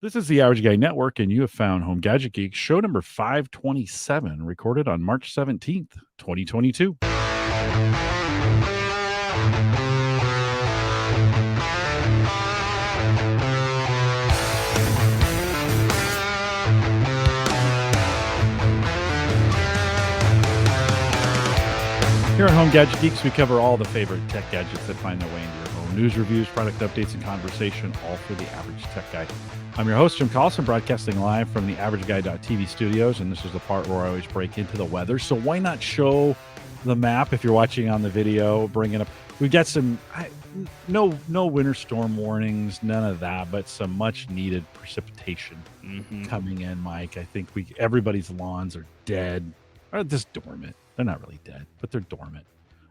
This is the Average Guy Network, and you have found Home Gadget Geeks, show number 527, recorded on March 17th, 2022. Here at Home Gadget Geeks, we cover all the favorite tech gadgets that find their way into your home. News, reviews, product updates, and conversation, all for the average tech guy. I'm your host, Jim Collison, broadcasting live from the AverageGuy.tv studios, and this is the part where I always break into the weather. So why not show the map if you're watching on the video, bring it up. We've got some, no winter storm warnings, none of that, but some much-needed precipitation coming in, Mike. I think everybody's lawns are dead, or just dormant. They're not really dead, but they're dormant.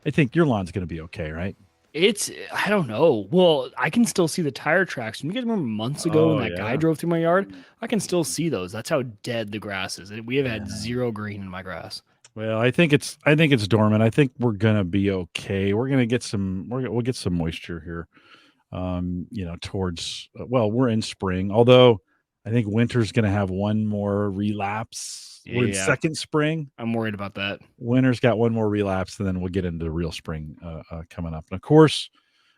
I think your lawn's going to be okay, right? I don't know. Well, I can still see the tire tracks. You guys remember months ago when that guy drove through my yard? I can still see those. That's how dead the grass is. We have had zero green in my grass. Well, I think it's dormant. I think we're going to be okay. We're going to get we'll get some moisture here. Towards, we're in spring, although I think winter's going to have one more relapse. We're in second spring. I'm worried about that. Winter's got one more relapse, and then we'll get into the real spring coming up. And of course,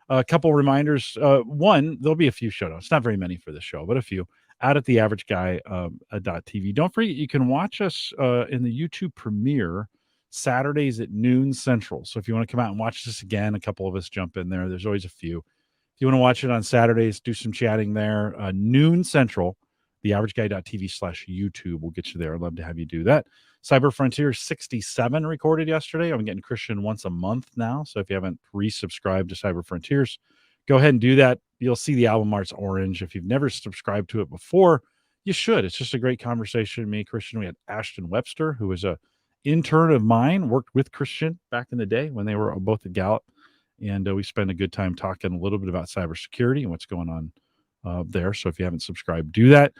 a couple reminders. One, there'll be a few show notes. Not very many for this show, but a few. Out at the AverageGuy.tv. Don't forget, you can watch us in the YouTube premiere Saturdays at noon Central. So if you want to come out and watch this again, a couple of us jump in there. There's always a few. If you want to watch it on Saturdays, do some chatting there. Noon Central. TheAverageGuy.tv/YouTube will get you there. I'd love to have you do that. Cyber Frontier 67 recorded yesterday. I'm getting Christian once a month now. So if you haven't resubscribed to Cyber Frontiers, go ahead and do that. You'll see the album art's orange. If you've never subscribed to it before, you should. It's just a great conversation. Me, Christian, we had Ashton Webster, who was a intern of mine, worked with Christian back in the day when they were both at Gallup. And we spent a good time talking a little bit about cybersecurity and what's going on there. So if you haven't subscribed, do that.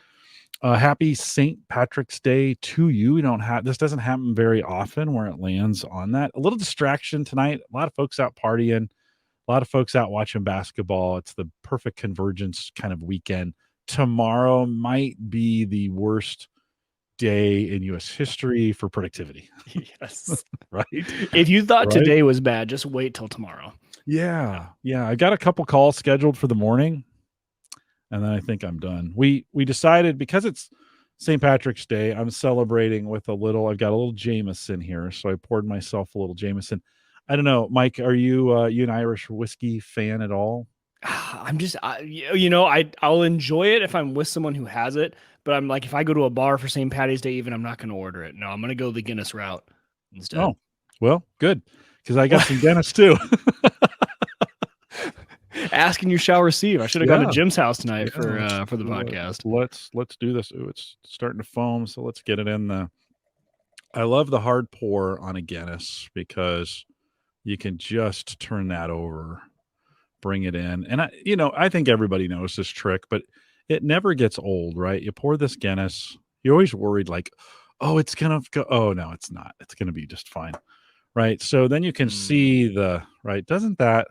Happy St. Patrick's Day to you. This doesn't happen very often where it lands on that. A little distraction tonight. A lot of folks out partying, a lot of folks out watching basketball. It's the perfect convergence kind of weekend. Tomorrow might be the worst day in U.S. history for productivity. Yes. Right? If you thought today was bad, just wait till tomorrow. Yeah. I got a couple calls scheduled for the morning. And then I think I'm done. We decided, because it's St. Patrick's Day, I'm celebrating with I've got a little Jameson here. So I poured myself a little Jameson. I don't know, Mike, are you an Irish whiskey fan at all? I'll enjoy it if I'm with someone who has it. But I'm like, if I go to a bar for St. Patty's Day, I'm not going to order it. No, I'm going to go the Guinness route instead. Oh, well, good. Because I got some Guinness too. Ask and you shall receive. I should have gone to Jim's house tonight for the podcast. Let's do this. Ooh, it's starting to foam, so let's get it in. I love the hard pour on a Guinness because you can just turn that over, bring it in, and I think everybody knows this trick, but it never gets old, right? You pour this Guinness, you're always worried like, oh, it's gonna go. Oh no, it's not. It's gonna be just fine, right? So then you can see doesn't that.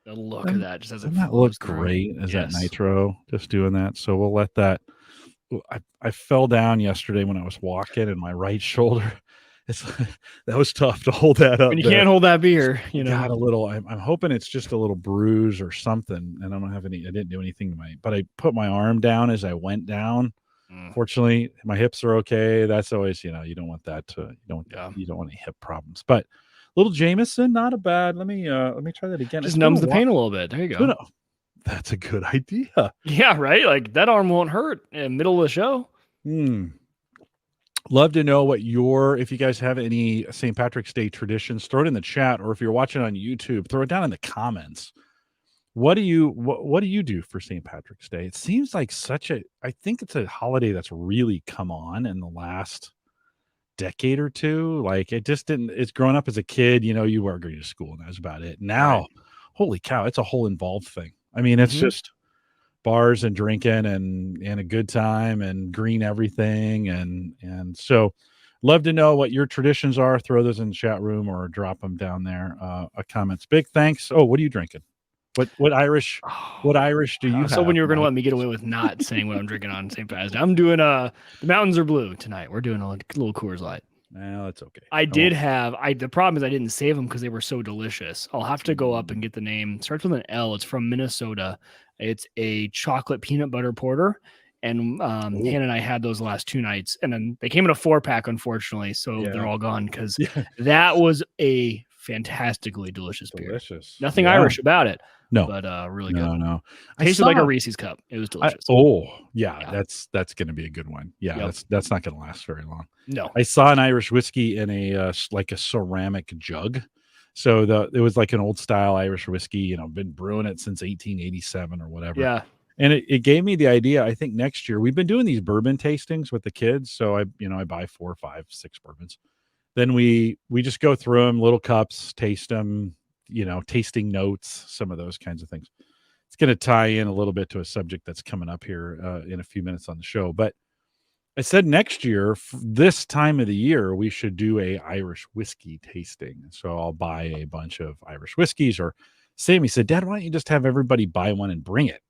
The look of that just as doesn't that look great as that nitro just doing that? So we'll let that. I fell down yesterday when I was walking, and my right shoulder. That was tough to hold that up. When you can't hold that beer, got a little. I'm hoping it's just a little bruise or something, and I don't have any. I didn't do anything but I put my arm down as I went down. Fortunately, my hips are okay. That's always, you don't want that to. You don't want any hip problems, but. Little Jameson, not a bad. Let me try that again. Just numbs the pain a little bit. There you go. No, that's a good idea. Yeah, right. Like that arm won't hurt in the middle of the show. Love to know if you guys have any St. Patrick's Day traditions, throw it in the chat, or if you're watching on YouTube, throw it down in the comments. What do you do for St. Patrick's Day? It seems like I think it's a holiday that's really come on in the last decade or two. Like it's growing up as a kid, you were going to school and that was about it. Now, holy cow, it's a whole involved thing. I mean, it's just bars and drinking and a good time and green everything. And so love to know what your traditions are. Throw those in the chat room or drop them down there. Comments. Big thanks. Oh, what are you drinking? What Irish? What Irish do you have? So when you were going to Mike? let me get away with not saying what I'm drinking on St. Pat's Day, I'm doing the mountains are blue tonight. We're doing a little Coors Light. Well, that's okay. I did have the problem is I didn't save them because they were so delicious. I'll have to go up and get the name. It starts with an L. It's from Minnesota. It's a chocolate peanut butter porter. And Hannah and I had those the last 2 nights, and then they came in a 4-pack, unfortunately, so they're all gone because that was a fantastically delicious beer. Nothing Irish about it. No, but really good. No. Tasted like a Reese's cup. It was delicious. That's going to be a good one. Yeah, Yep. that's not going to last very long. No, I saw an Irish whiskey in a like a ceramic jug. So it was like an old style Irish whiskey. Been brewing it since 1887 or whatever. Yeah. And it gave me the idea. I think next year we've been doing these bourbon tastings with the kids. So I buy 4, 5, 6 bourbons. Then we just go through them, little cups, taste them, tasting notes, some of those kinds of things. It's going to tie in a little bit to a subject that's coming up here in a few minutes on the show. But I said next year, this time of the year, we should do a Irish whiskey tasting. So I'll buy a bunch of Irish whiskeys. Or Sammy said, Dad, why don't you just have everybody buy one and bring it?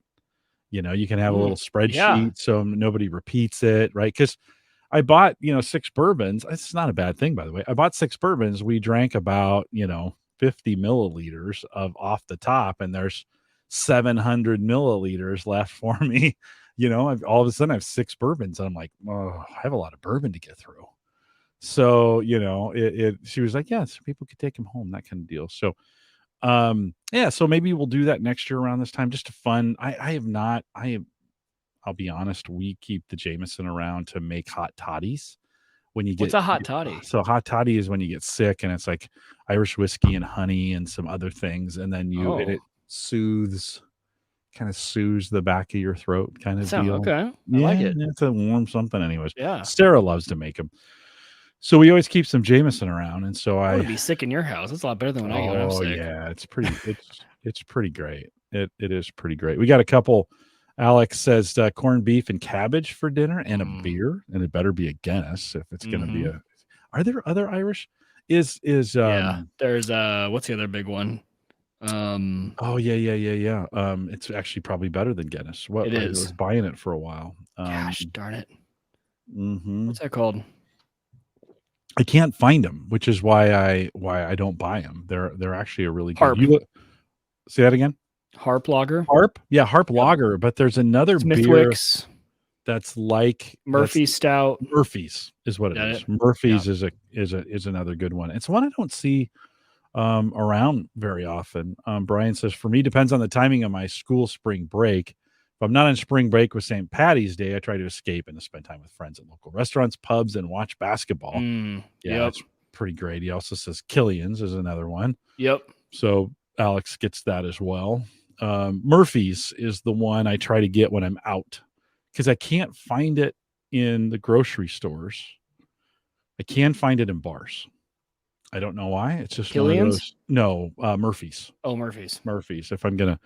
You can have a little spreadsheet so nobody repeats it, right? Because I bought, 6 bourbons. It's not a bad thing, by the way. I bought 6 bourbons. We drank about, 50 milliliters of off the top, and there's 700 milliliters left for me. All of a sudden I have 6 bourbons, and I'm like, oh, I have a lot of bourbon to get through. So, she was like, yes, people could take them home, that kind of deal. So, so maybe we'll do that next year around this time, just to fun. I'll be honest, we keep the Jameson around to make hot toddies. What's a hot toddy? So hot toddy is when you get sick, and it's like Irish whiskey and honey and some other things, and then it kind of soothes the back of your throat, kind of deal. Okay, I like it. It's a warm something, anyways. Yeah, Sarah loves to make them. So we always keep some Jameson around, and so I would be sick in your house. It's a lot better than when I get when I'm sick. Yeah, it's pretty. It's pretty great. It is pretty great. We got a couple. Alex says corned beef and cabbage for dinner and a beer, and it better be a Guinness if it's going to be a. Are there other Irish? There's what's the other big one? It's actually probably better than Guinness. What it is? I was buying it for a while. Gosh darn it! Mm-hmm. What's that called? I can't find them, which is why I don't buy them. They're actually a really Harp. good. Say that again. Harp lager. Harp, yeah, Harp lager. But there's another beer that's like Murphy's Stout. Murphy's is what it is. Murphy's is another good one. It's one I don't see around very often. Brian says, for me, depends on the timing of my school spring break. If I'm not on spring break with St. Patty's Day, I try to escape and to spend time with friends at local restaurants, pubs, and watch basketball. That's pretty great. He also says Killian's is another one. Yep. So Alex gets that as well. Murphy's is the one I try to get when I'm out because I can't find it in the grocery stores. I can find it in bars. I don't know why. It's just Killian's? No, Murphy's. Oh, Murphy's. If I'm gonna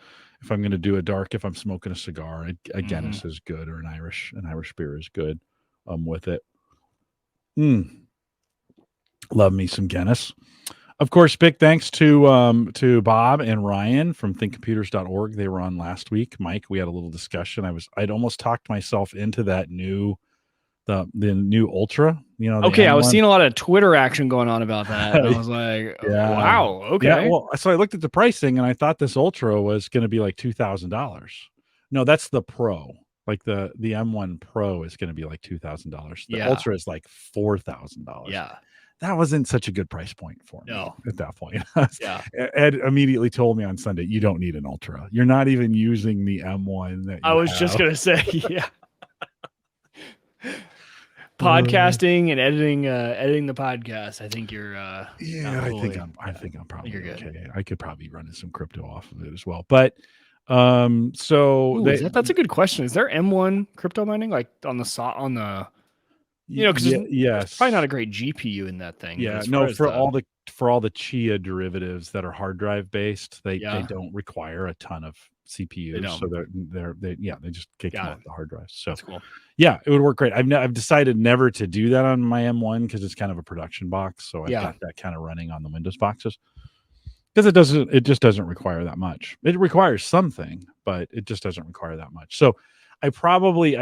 do a dark, if I'm smoking a cigar, a Guinness is good, or an Irish beer is good. With it. Love me some Guinness. Of course, big thanks to Bob and Ryan from thinkcomputers.org. They were on last week. Mike, we had a little discussion. I'd almost talked myself into that the new Ultra. Okay, I was seeing a lot of Twitter action going on about that. And I was like, wow, okay. Yeah, well, so I looked at the pricing and I thought this Ultra was going to be like $2,000. No, that's the Pro. Like the M1 Pro is going to be like $2,000. The Ultra is like $4,000. Yeah. That wasn't such a good price point for me at that point. Yeah. Ed immediately told me on Sunday, you don't need an Ultra. You're not even using the M1 that I was just going to say, yeah. Podcasting and editing the podcast. I think you're I think I'm probably okay. I could probably run some crypto off of it as well. But that's a good question. Is there M1 crypto mining like on the because it's probably not a great GPU in that thing. Yeah, no, for all the Chia derivatives that are hard drive based, they don't require a ton of CPUs, so they just kick them off the hard drives. So that's cool. Yeah, it would work great. I've decided never to do that on my M1 because it's kind of a production box, so I've got that kind of running on the Windows boxes. because it just doesn't require that much. It requires something, but it just doesn't require that much. So I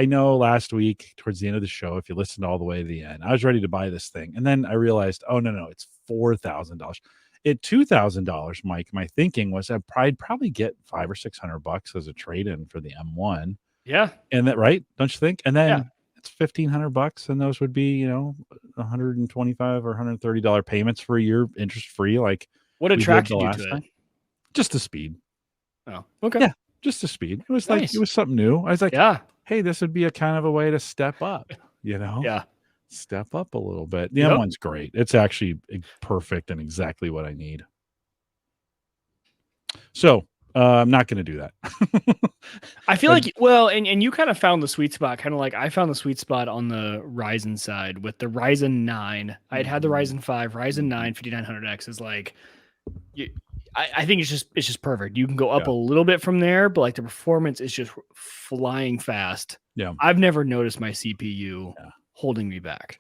know last week towards the end of the show, if you listened all the way to the end, I was ready to buy this thing. And then I realized, oh no, it's $4,000. At $2,000, Mike, my thinking was I'd probably get $500 or $600 as a trade-in for the M1. Yeah. And that, right? Don't you think? And then Yeah. it's $1,500, and those would be, $125 or $130 payments for a year, interest free, like What we did the attracted you last to time. it? Just the speed. Oh, okay. Yeah, just the speed. It was like Nice. it was something new. I was like, Yeah. hey, this would be a kind of a way to step up, Yeah. step up a little bit. The Yep. M1's great. It's actually perfect and exactly what I need. So I'm not going to do that. I feel like, well, and you kind of found the sweet spot, kind of like I found the sweet spot on the Ryzen side with the Ryzen 9. I had the Ryzen 5, Ryzen 9 5900X is like, I think it's just perfect. You can go up a little bit from there, but like the performance is just flying fast. Yeah. I've never noticed my CPU holding me back.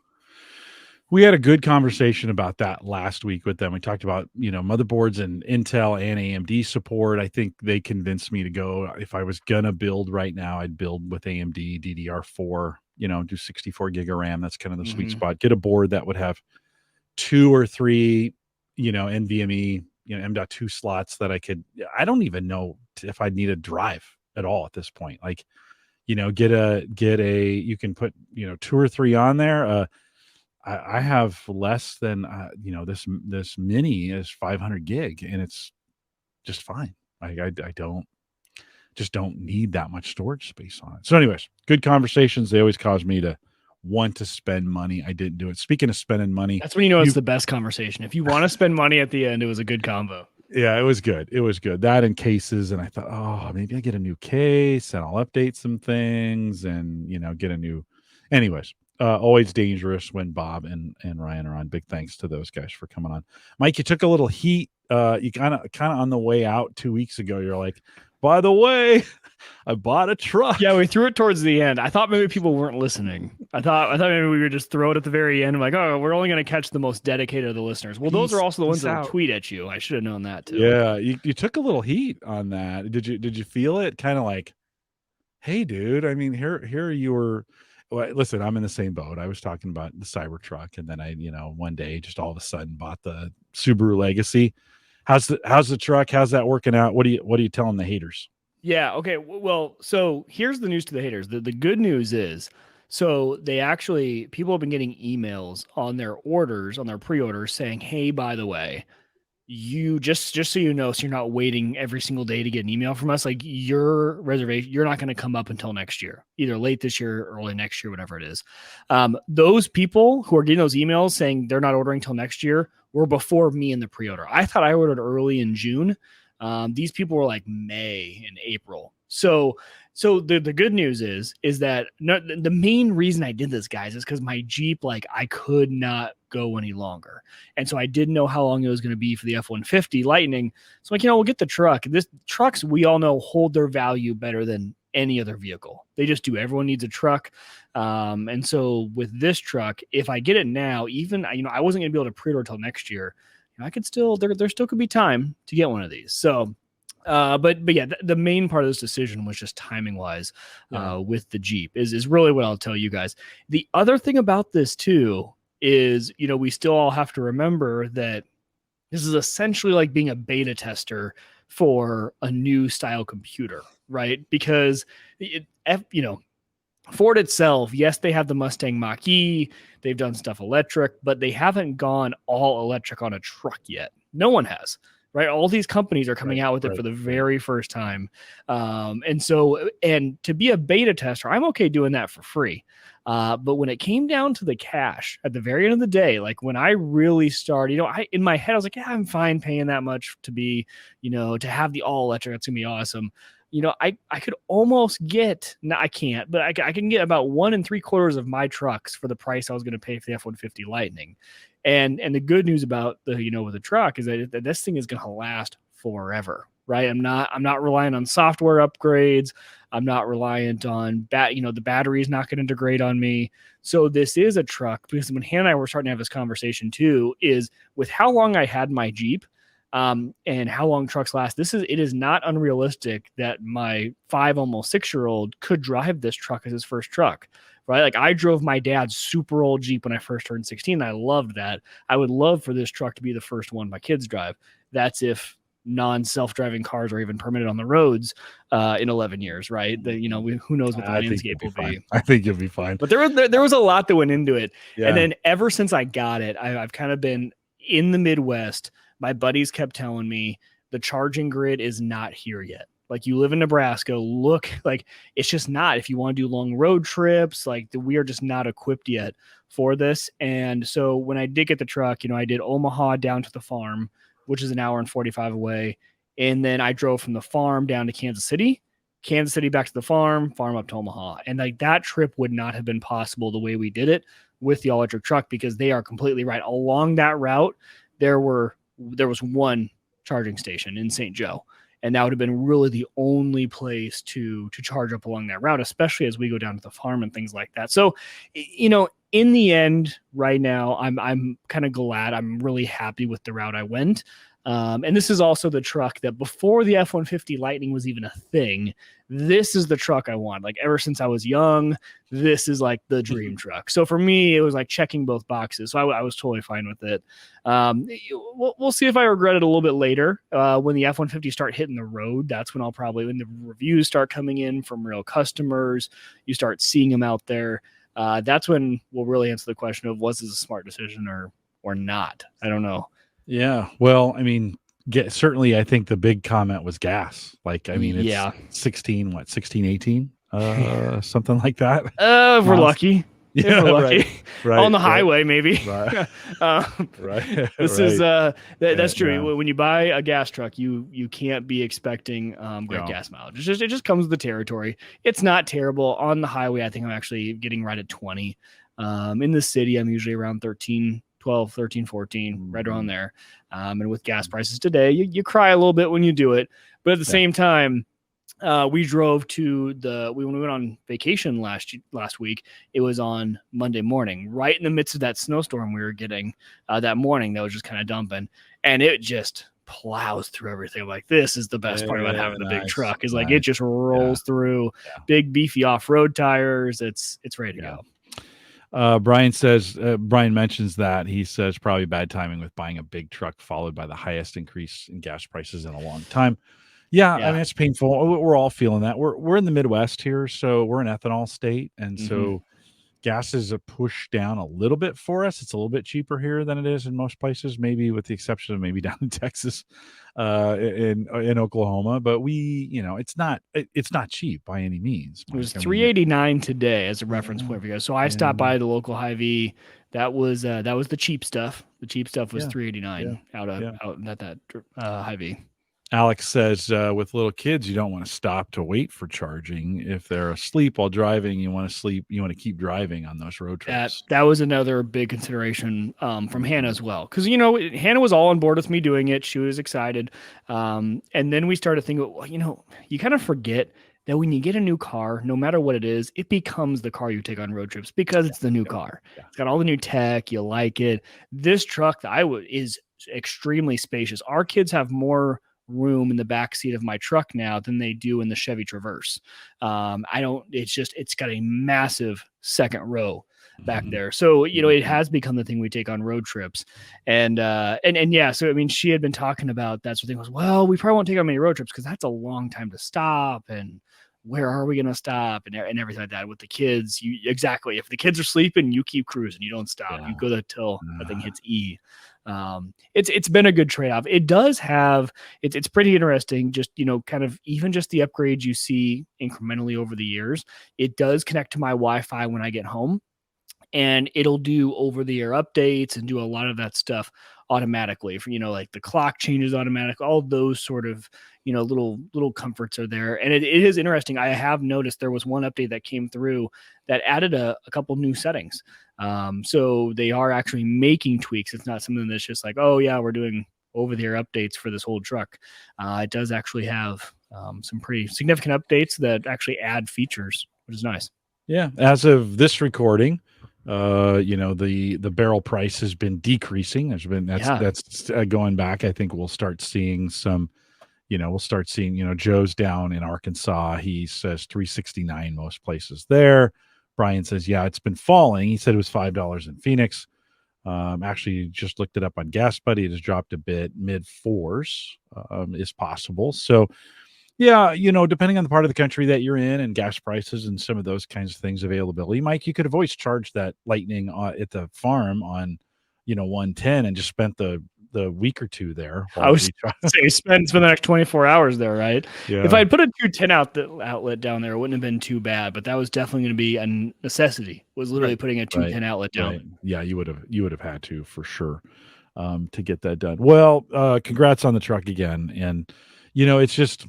We had a good conversation about that last week with them. We talked about, motherboards and Intel and AMD support. I think they convinced me to go, if I was going to build right now, I'd build with AMD DDR4, do 64 gig of RAM. That's kind of the sweet spot. Get a board that would have 2 or 3, NVMe, M.2 slots that I don't even know if I'd need a drive at all at this point. Like, you can put, 2 or 3 on there. I have less than this mini is 500 gig, and it's just fine. I don't need that much storage space on it. So anyways, good conversations. They always cause me to want to spend money. I didn't do it. Speaking of spending money, that's when it's the best conversation. If you want to spend money at the end, it was a good combo. Yeah, it was good. It was good. That and cases, and I thought, oh, maybe I get a new case and I'll update some things and get a new. Anyways, always dangerous when Bob and Ryan are on. Big thanks to those guys for coming on. Mike, you took a little heat. You kind of on the way out 2 weeks ago. You're like, by the way, I bought a truck. Yeah, we threw it towards the end. I thought maybe people weren't listening. I thought maybe we would just throw it at the very end. I'm like, oh, we're only going to catch the most dedicated of the listeners. Well, those are also the ones that will tweet at you. I should have known that too. Yeah, you took a little heat on that. Did you feel it? Kind of like, hey, dude. I mean, here you were. Well, listen, I'm in the same boat. I was talking about the Cybertruck, and then I, one day just all of a sudden bought the Subaru Legacy. How's the truck? How's that working out? What are you telling the haters? Yeah. Okay. Well, so here's the news to the haters. The good news is, so people have been getting emails on their orders, on their pre-orders saying, hey, by the way, you just so you know, so you're not waiting every single day to get an email from us, like your reservation, you're not going to come up until next year, either late this year or early next year, whatever it is. Those people who are getting those emails saying they're not ordering till next year were before me in the pre-order. I thought I ordered early in June. These people were like May and April. So the good news is that the main reason I did this, guys, is because my Jeep, like, I could not go any longer. And so I didn't know how long it was going to be for the F-150 Lightning. So like, we'll get the truck. Trucks, we all know, hold their value better than any other vehicle. They just do. Everyone needs a truck. And so with this truck, if I get it now, even, I wasn't going to be able to pre-order till next year. I could still, there still could be time to get one of these. So, but yeah, the main part of this decision was just timing wise, with the Jeep is really what I'll tell you guys. The other thing about this too is, we still all have to remember that this is essentially like being a beta tester for a new style computer, right? Because Ford itself, yes, they have the Mustang Mach-E, they've done stuff electric, but they haven't gone all electric on a truck yet. No one has, right? All these companies are coming out with it for the very first time. And to be a beta tester, I'm okay doing that for free. But when it came down to the cash at the very end of the day, like when I really started, in my head, I was like, yeah, I'm fine paying that much to be, to have the all electric. That's gonna be awesome. I could almost get, no, I can't, but I can get about 1 3/4 of my trucks for the price I was going to pay for the F-150 Lightning. And the good news about with the truck is that this thing is going to last forever, right? I'm not relying on software upgrades. I'm not reliant on the battery is not going to degrade on me. So this is a truck, because when Hannah and I were starting to have this conversation too, is with how long I had my Jeep, and how long trucks last. It is not unrealistic that my 5, almost 6-year-old could drive this truck as his first truck, right? Like I drove my dad's super old Jeep when I first turned 16. I loved that. I would love for this truck to be the first one my kids drive. That's if non-self-driving cars are even permitted on the roads in 11 years, right? Who knows what the landscape will be. I think you'll be fine. But there was a lot that went into it. Yeah. And then ever since I got it, I've kind of been in the Midwest. My buddies kept telling me the charging grid is not here yet. Like you live in Nebraska, look, like it's just not. If you want to do long road trips, like we are just not equipped yet for this. And so when I did get the truck, I did Omaha down to the farm, which is an hour and 45 away. And then I drove from the farm down to Kansas City back to the farm up to Omaha. And like that trip would not have been possible the way we did it with the all-electric truck, because they are completely right. Along that route, there was one charging station in St. Joe. And that would have been really the only place to charge up along that route, especially as we go down to the farm and things like that. So, in the end, right now, I'm kind of glad. I'm really happy with the route I went. And this is also the truck that before the F-150 Lightning was even a thing, this is the truck I want. Like ever since I was young, this is like the dream truck. So for me, it was like checking both boxes. So I was totally fine with it. We'll see if I regret it a little bit later. When the F-150 start hitting the road, that's when when the reviews start coming in from real customers, you start seeing them out there. That's when we'll really answer the question of was this a smart decision or not? I don't know. Yeah. Well, I mean, certainly I think the big comment was gas. Like, I mean, it's 16, 18, something like that. If we're lucky. Yeah, we're lucky. Right. On the highway, maybe. Right. Right. Is that's true. Yeah. When you buy a gas truck, you can't be expecting great gas mileage. It just comes with the territory. It's not terrible. On the highway, I think I'm actually getting right at 20. In the city, I'm usually around 12, 13, 14, right around there. And with gas prices today, you cry a little bit when you do it. But at the same time, we drove when we went on vacation last week, it was on Monday morning, right in the midst of that snowstorm we were getting that morning that was just kind of dumping. And it just plows through everything. Like, this is the best part about having the big truck is like it just rolls through big, beefy off-road tires. It's ready to go. Brian mentions that he says probably bad timing with buying a big truck followed by the highest increase in gas prices in a long time. Yeah. I mean, it's painful. We're all feeling that. We're in the Midwest here, so we're an ethanol state, and so gas is a push down a little bit for us. It's a little bit cheaper here than it is in most places, maybe with the exception of maybe down in Texas, in Oklahoma. But it's not cheap by any means. It was $3.89 today as a reference point for you guys. So I stopped by the local Hy-Vee. That was the cheap stuff. The cheap stuff was $3.89 out at that Hy-Vee. Alex says, with little kids, you don't want to stop to wait for charging. If they're asleep while driving, you want to keep driving on those road trips. That was another big consideration from Hannah as well. Because, Hannah was all on board with me doing it. She was excited. And then we started thinking, well, you kind of forget that when you get a new car, no matter what it is, it becomes the car you take on road trips because it's the new car. Yeah. It's got all the new tech. You like it. This truck is extremely spacious. Our kids have more room in the back seat of my truck now than they do in the Chevy Traverse. It's got a massive second row back there. So, it has become the thing we take on road trips. And yeah, so, I mean, she had been talking about that sort of thing. Was, well, we probably won't take on many road trips because that's a long time to stop. And where are we going to stop and everything like that with the kids? Exactly. If the kids are sleeping, you keep cruising, you don't stop. You go till that thing hits E. It's been a good trade-off. It does have, it's pretty interesting. Just, kind of even just the upgrades you see incrementally over the years, it does connect to my Wi-Fi when I get home, and it'll do over-the-air updates and do a lot of that stuff automatically for, like the clock changes automatically, all those sort of, little comforts are there. And it is interesting. I have noticed there was one update that came through that added a couple new settings. So they are actually making tweaks. It's not something that's just like, oh yeah, we're doing over-the-air updates for this whole truck. It does actually have some pretty significant updates that actually add features, which is nice. Yeah. As of this recording, The barrel price has been decreasing. That's going back. I think we'll start seeing some. Joe's down in Arkansas. He says 369 most places there. Brian says, yeah, it's been falling. He said it was $5 in Phoenix. Actually, just looked it up on Gas Buddy. It has dropped a bit. Mid fours is possible. So, yeah, depending on the part of the country that you're in and gas prices and some of those kinds of things, availability. Mike, you could have always charged that Lightning at the farm on, 110 and just spent the week or two there. I was say spend the next 24 hours there, right? Yeah. If I had put a 210 outlet down there, it wouldn't have been too bad, but that was definitely going to be a necessity. Was literally putting a 210 outlet down. Right. Yeah, you would have had to for sure to get that done. Well, congrats on the truck again, and it's just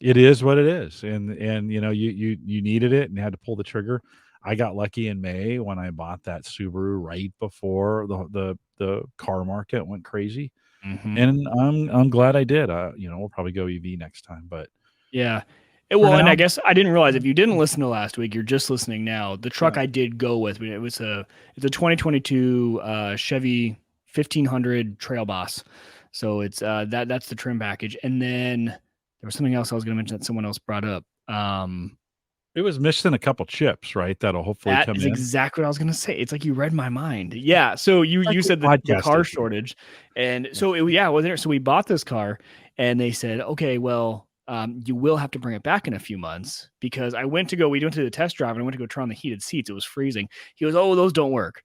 it is what it is, and you needed it and had to pull the trigger. I got lucky in May when I bought that Subaru right before the car market went crazy. Mm-hmm. And I'm glad I did. We'll probably go EV next time, but yeah. And I guess I didn't realize if you didn't listen to last week, you're just listening now. The truck I did go with, it's a 2022 Chevy 1500 Trail Boss. So it's that's the trim package. And then there was something else I was going to mention that someone else brought up. It was missing a couple chips, right? That'll hopefully come in. That's exactly what I was going to say. It's like you read my mind. Yeah. So you said the car shortage, and so wasn't there? So we bought this car, and they said, okay, well, you will have to bring it back in a few months because we went to the test drive and I went to go try on the heated seats. It was freezing. He goes, oh, those don't work.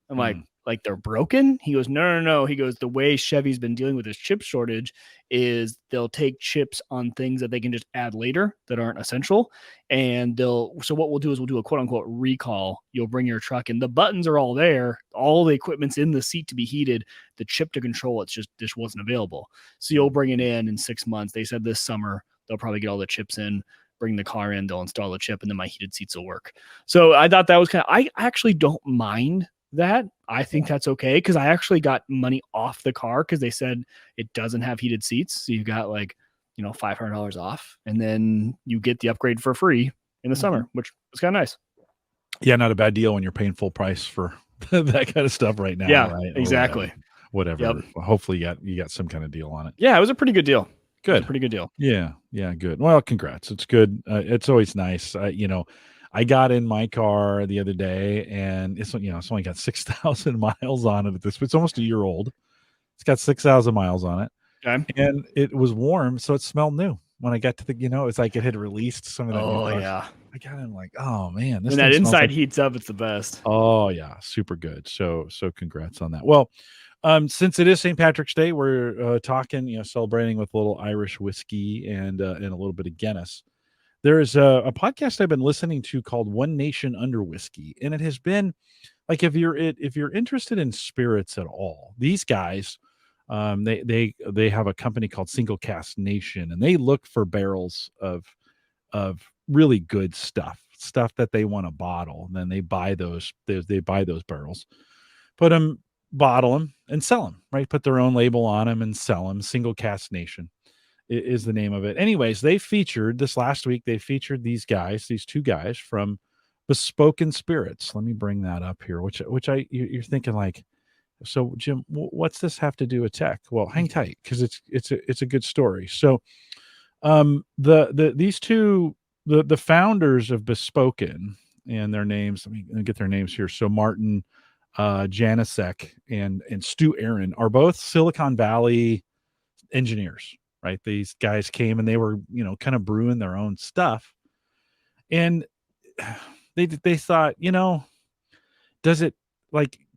I'm like they're broken? He goes, no. He goes, the way Chevy's been dealing with this chip shortage is they'll take chips on things that they can just add later that aren't essential. And so what we'll do is we'll do a quote unquote recall. You'll bring your truck and the buttons are all there. All the equipment's in the seat to be heated. The chip to control it's just wasn't available. So you'll bring it in 6 months. They said this summer they'll probably get all the chips in, bring the car in, they'll install the chip, and then my heated seats will work. So I thought that was I actually don't mind that. I think that's okay because I actually got money off the car because they said it doesn't have heated seats. So you got $500 off, and then you get the upgrade for free in the summer, which was kind of nice. Yeah, not a bad deal when you're paying full price for that kind of stuff right now. Yeah, right? Exactly. Whatever. Yep. Hopefully you got some kind of deal on it. Yeah, it was a pretty good deal. Good. Pretty good deal. Yeah, good. Well, congrats. It's good. It's always nice. I got in my car the other day and it's only got 6,000 miles on it at this. It's almost a year old. It's got 6,000 miles on it. Okay. And it was warm, so it smelled new. When I got to it's like it had released some of that. Oh yeah. I got in like, oh man, this when that inside heats up, it's the best. Oh yeah, super good. So congrats on that. Well, since it is St. Patrick's Day, we're talking, celebrating with a little Irish whiskey and a little bit of Guinness. There's a podcast I've been listening to called One Nation Under Whiskey, and it has been like if you're interested in spirits at all, these guys, they have a company called Single Cask Nation, and they look for barrels of really good stuff that they want to bottle. And then they buy those barrels, put them, bottle them, and sell them. Right, put their own label on them and sell them. Single Cask Nation is the name of it. Anyways, they featured this last week. They featured these two guys from Bespoken Spirits. Let me bring that up here. You're thinking like, so Jim, what's this have to do with tech? Well, hang tight because it's a good story. So, these two, the founders of Bespoken and their names. Let me get their names here. So Martin Janicek and Stu Aaron are both Silicon Valley engineers. Right. These guys came and they were, kind of brewing their own stuff. And they thought,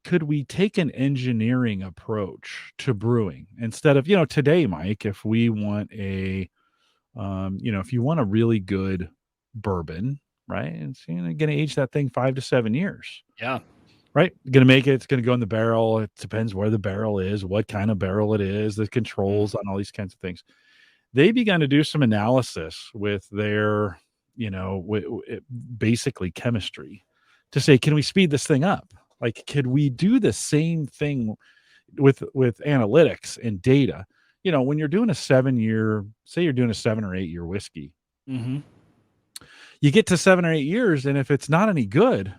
could we take an engineering approach to brewing instead of, today, Mike, if we want if you want a really good bourbon, right. It's going to age that thing 5 to 7 years. Yeah. Right. Going to make it. It's going to go in the barrel. It depends where the barrel is, what kind of barrel it is, the controls on all these kinds of things. They began to do some analysis with their, basically chemistry to say, can we speed this thing up? Like, could we do the same thing with analytics and data? When you're doing say you're doing a 7 or 8 year whiskey, you get to 7 or 8 years. And if it's not any good,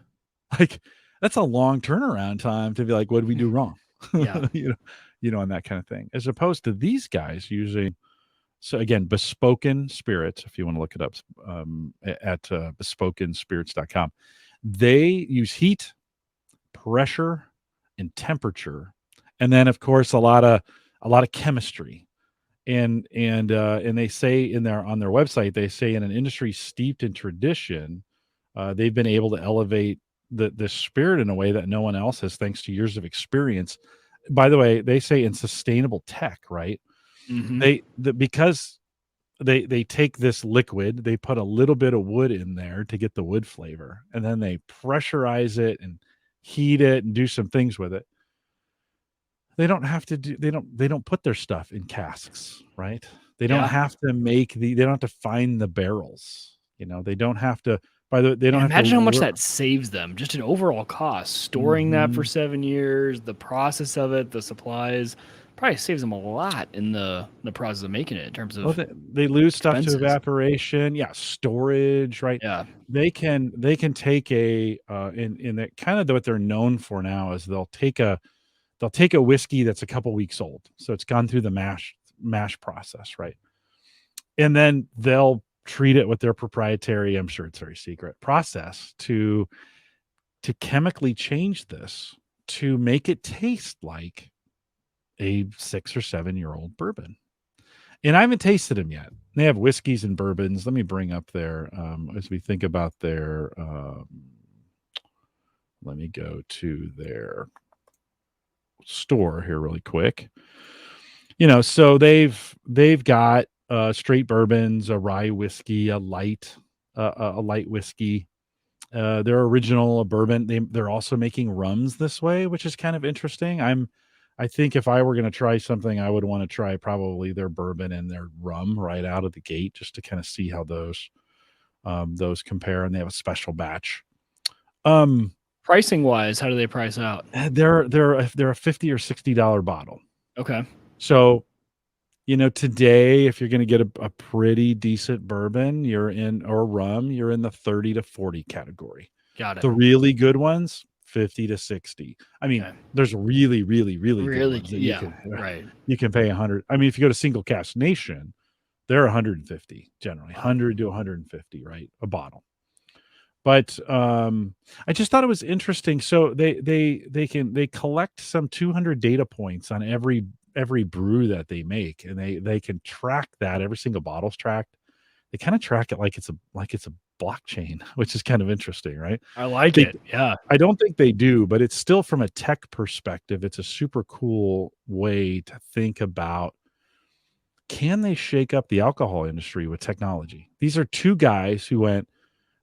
like, that's a long turnaround time to be like, what did we do wrong? Yeah. And that kind of thing. As opposed to these guys using, so again, Bespoken Spirits, if you want to look it up, at bespokenspirits.com. They use heat, pressure, and temperature, and then of course a lot of chemistry. And they say on their website, they say in an industry steeped in tradition, they've been able to elevate the spirit in a way that no one else has, thanks to years of experience. By the way, they say in sustainable tech, right? Mm-hmm. Because they take this liquid, they put a little bit of wood in there to get the wood flavor, and then they pressurize it and heat it and do some things with it. They don't have to do they don't put their stuff in casks, right? They don't Yeah. have to they don't have to find the barrels. They don't have to, they don't And have to imagine how much that saves them, just an overall cost. Storing that for Mhm. 7 years, the process of it, the supplies, probably saves them a lot in the process of making it in terms Well, of they lose stuff to expenses. evaporation, yeah, storage, right? Yeah. They can take in that kind of what they're known for now is they'll take a whiskey that's a couple weeks old, so it's gone through the mash process, right? And then they'll treat it with their proprietary, I'm sure it's very secret, process to chemically change this to make it taste like a 6 or 7 year old bourbon. And I haven't tasted them yet. They have whiskeys and bourbons. Let me bring up their as we think about their let me go to their store here really quick. So they've got straight bourbons, a rye whiskey, a light whiskey. Their original bourbon. They're also making rums this way, which is kind of interesting. I think if I were going to try something, I would want to try probably their bourbon and their rum right out of the gate, just to kind of see how those compare. And they have a special batch. Um, Pricing wise, how do they price out? they're a $50 or $60 bottle. Okay. So today, if you're going to get a pretty decent bourbon, or rum, you're in the 30 to 40 category. Got it. The really good ones, 50 to 60. I mean, Okay. there's really, really, really good Really? ones that Yeah. Right. you can pay 100. I mean, if you go to Single Cask Nation, they're 150 generally, Wow. 100 to 150, right? A bottle. But I just thought it was interesting. So they collect some 200 data points on every brew that they make, and they can track that. Every single bottle's tracked. They kind of track it like it's a blockchain, which is kind of interesting, right? I like They it. Yeah. I don't think they do, but it's still, from a tech perspective, it's a super cool way to think about, can they shake up the alcohol industry with technology? These are two guys who went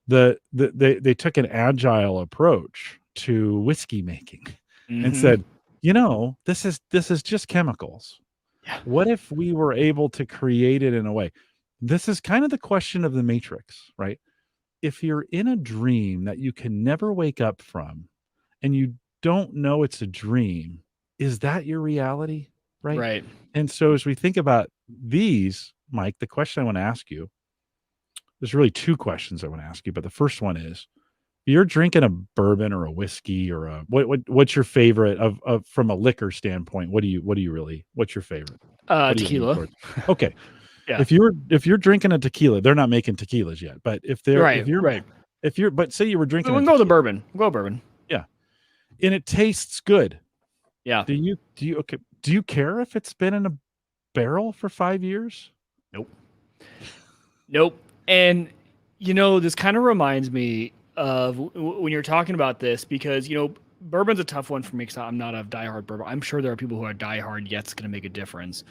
they took an agile approach to whiskey making and Mm-hmm. said, this is just chemicals. Yeah. What if we were able to create it in a way? This is kind of the question of the Matrix, right? If you're in a dream that you can never wake up from, and you don't know it's a dream, is that your reality? Right. Right. And so as we think about these, Mike, the question I want to ask you, there's really two questions I want to ask you, but the first one is, if you're drinking a bourbon or a whiskey or what's your favorite of from a liquor standpoint? What's your favorite? What do you lean Tequila. towards? Okay. Yeah. If you're drinking a tequila, they're not making tequilas yet, but Right. Right. but say you were drinking We'll a go with the tequila, bourbon. We'll go bourbon. yeah, and it tastes good. Yeah. Do you care if it's been in a barrel for 5 years? Nope. Nope. And this kind of reminds me of when you're talking about this, because bourbon's a tough one for me because I'm not a diehard bourbon. I'm sure there are people who are diehard, yet it's going to make a difference.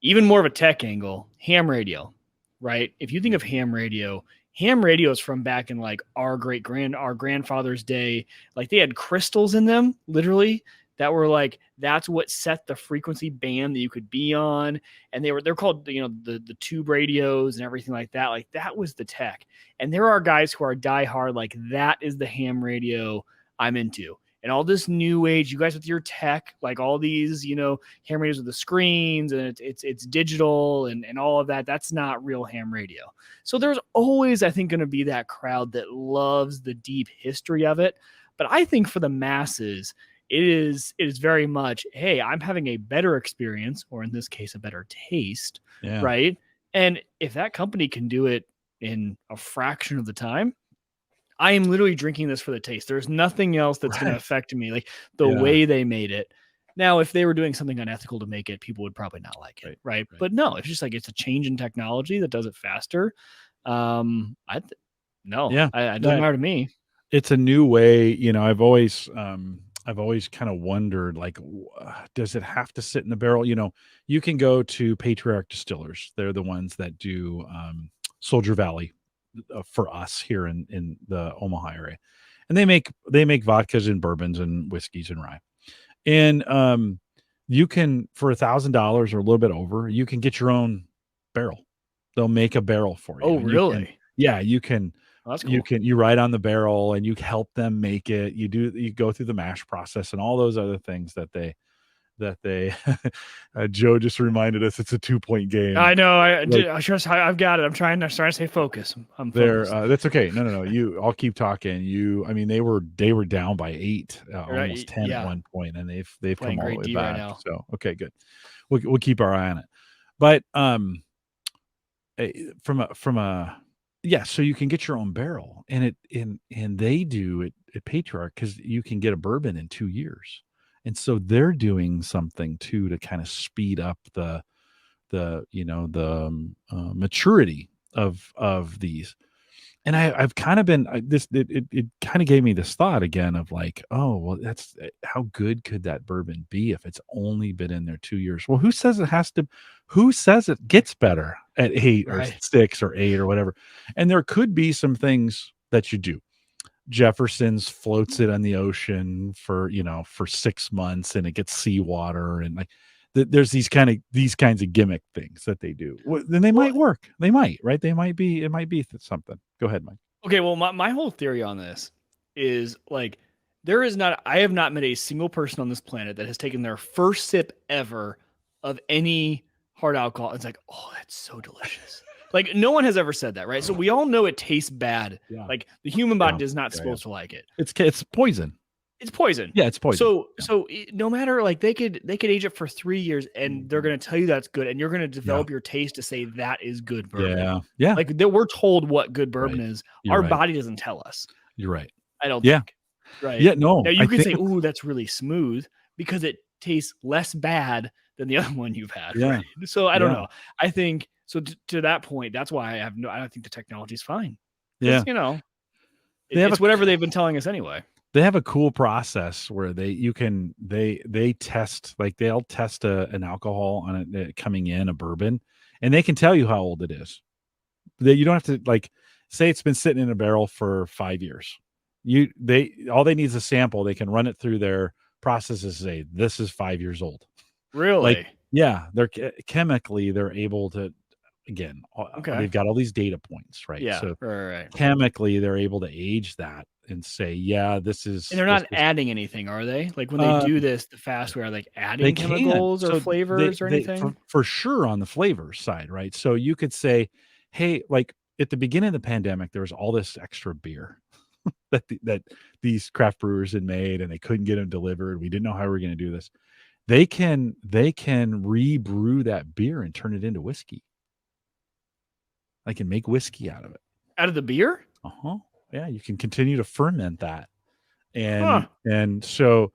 Even more of a tech angle, ham radio, right? If you think of ham radio is from back in like our grandfather's day. Like they had crystals in them, literally, that were like, that's what set the frequency band that you could be on. And they're called, the tube radios and everything like that. Like that was the tech. And there are guys who are diehard, like that is the ham radio I'm into. And all this new age, you guys with your tech, like all these, ham radios with the screens, and it's digital and all of that. That's not real ham radio. So there's always, I think, going to be that crowd that loves the deep history of it. But But I think for the masses, it is very much, hey, I'm having a better experience, or in this case, a better taste, Yeah. right? And if that company can do it in a fraction of the time, I am literally drinking this for the taste. There's nothing else that's going to Right. affect me, like the Yeah. way they made it. Now, if they were doing something unethical to make it, people would probably not like it, right? Right. But no, it's just like it's a change in technology that does it faster. No, Yeah. it doesn't matter to me. It's a new way. I've always kind of wondered, like, does it have to sit in the barrel? You can go to Patriarch Distillers. They're the ones that do Soldier Valley for us here in the Omaha area, and they make vodkas and bourbons and whiskeys and rye. And you can, for $1,000 or a little bit over, you can get your own barrel. They'll make a barrel for you. Oh, And you can, really? yeah, you can Oh, that's you cool. can you write on the barrel and you help them make it. You go through the mash process and all those other things that they Joe just reminded us it's a 2-point game. I know. Like, I've got it. I'm trying to stay focused. I'm there, focused. that's okay. No. I'll keep talking. I mean, they were down by 8, almost 10 at Yeah, one point, and they've playing come all the great way D right back. now. So okay, good. We'll keep our eye on it. But from a yeah, so you can get your own barrel, and they do it at Patriarch because you can get a bourbon in 2 years, and so they're doing something too to kind of speed up the maturity of these. And I've kind of been this it kind of gave me this thought again of like, oh well, that's how good could that bourbon be if it's only been in there 2 years? Well, who says it gets better at 8 or Right. 6 or 8 or whatever? And there could be some things that you do. Jefferson's floats it on the ocean for 6 months and it gets seawater, and like there's these kinds of gimmick things that they do. Then they Well, might work. They might, right? It might be something. Go ahead, Mike. okay. Well, my whole theory on this is like I have not met a single person on this planet that has taken their first sip ever of any hard alcohol. It's like, oh, that's so delicious. Like no one has ever said that, right? So we all know it tastes bad. Yeah. Like the human Yeah. body is not Yeah, supposed to like it. It's poison. It's poison. Yeah, it's poison. No matter, like they could age it for 3 years and they're Mhm. going to tell you that's good, and you're going to Yeah. develop your taste to say that is good bourbon. Yeah. Yeah. Like we're told what good bourbon Right. is. You're Our right. body doesn't tell us. You're right. I don't Yeah. think. Right. Yeah, no. Now I you can think say, "Ooh, that's really smooth," because it tastes less bad than the other one you've had. Yeah. Right. So I don't Yeah. know. I think so. To that point, that's why I don't think the technology is fine. Yeah. Because They have it's whatever they've been telling us anyway. they have a cool process where they test, like they'll test an alcohol on it coming in a bourbon, and they can tell you how old it is. You don't have to, like, say it's been sitting in a barrel for 5 years. All they need is a sample. They can run it through their processes and say this is 5 years old. Like, Really? yeah, they're chemically they're able to, again, Okay. they've got all these data points, right? Yeah. So Right. chemically they're able to age that and say, yeah, this is And they're this not is adding anything, are they? Like when they do this the fast way, are like they adding can. chemicals or So flavors or they anything? for sure on the flavor side, right? So you could say, hey, like at the beginning of the pandemic, there was all this extra beer that these craft brewers had made, and they couldn't get them delivered. We didn't know how we were going to do this. They can rebrew that beer and turn it into whiskey. I can make whiskey out of it. Out of the beer? Uh-huh. Yeah, you can continue to ferment that. Huh. And so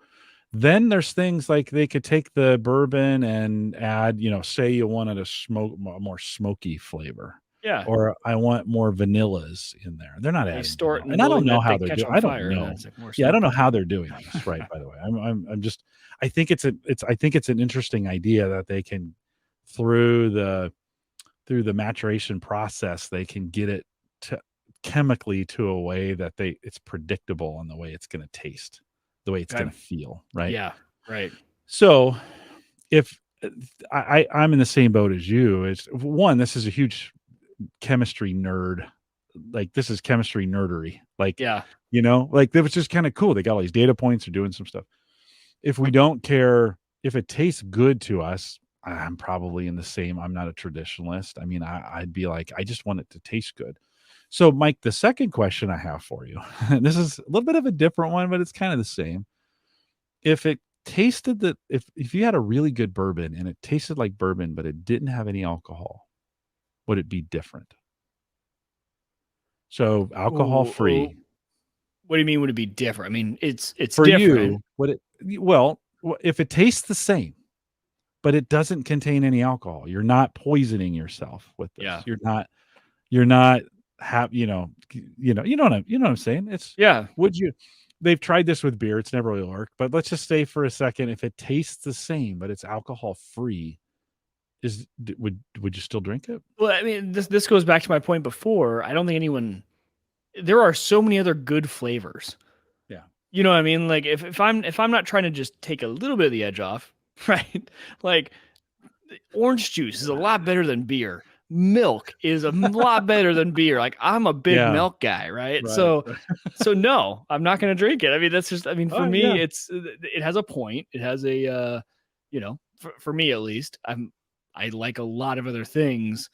then there's things like they could take the bourbon and add, say you wanted a more smoky flavor, Yeah. or I want more vanillas in there. They're not They adding store it vanilla, in and I don't willing know that how they they're catch doing. on I don't fire, and then know. it's like more Yeah, I don't know smoky. how they're doing this. Right. By the way, I'm just. I think I think it's an interesting idea that they can, through the maturation process, they can get it to chemically to a way that it's predictable on the way it's going to taste, the way it's Okay. going to feel, right? Yeah. Right. So if I'm in the same boat as you, it's one, this is a huge chemistry nerd. Like this is chemistry nerdery. Like, Yeah. like that was just kind of cool. They got all these data points, they're doing some stuff. If we don't care, if it tastes good to us, I'm probably in the same. I'm not a traditionalist. I mean, I'd be like, I just want it to taste good. So, Mike, the second question I have for you, and this is a little bit of a different one, but it's kind of the same. If it tasted that, if you had a really good bourbon and it tasted like bourbon, but it didn't have any alcohol, would it be different? So, alcohol Oh, free what do you mean? Would it be different? I mean, it's for different. you. Would it? Well, if it tastes the same, but it doesn't contain any alcohol, you're not poisoning yourself with this. Yeah. You're not have you know what I'm saying. It's Yeah. would you? They've tried this with beer. It's never really worked. But let's just say for a second, if it tastes the same but it's alcohol free, would you still drink it? Well, I mean, this goes back to my point before. I don't think anyone. There are so many other good flavors. Yeah. You know what I mean? Like if I'm not trying to just take a little bit of the edge off, right? Like orange juice is a lot better than beer. Milk is a lot better than beer. Like I'm a big Yeah. milk guy, right? Right. So no, I'm not going to drink it. I mean, that's just, I mean, for Oh me, yeah. it has a point. It has a, for me at least, I like a lot of other things.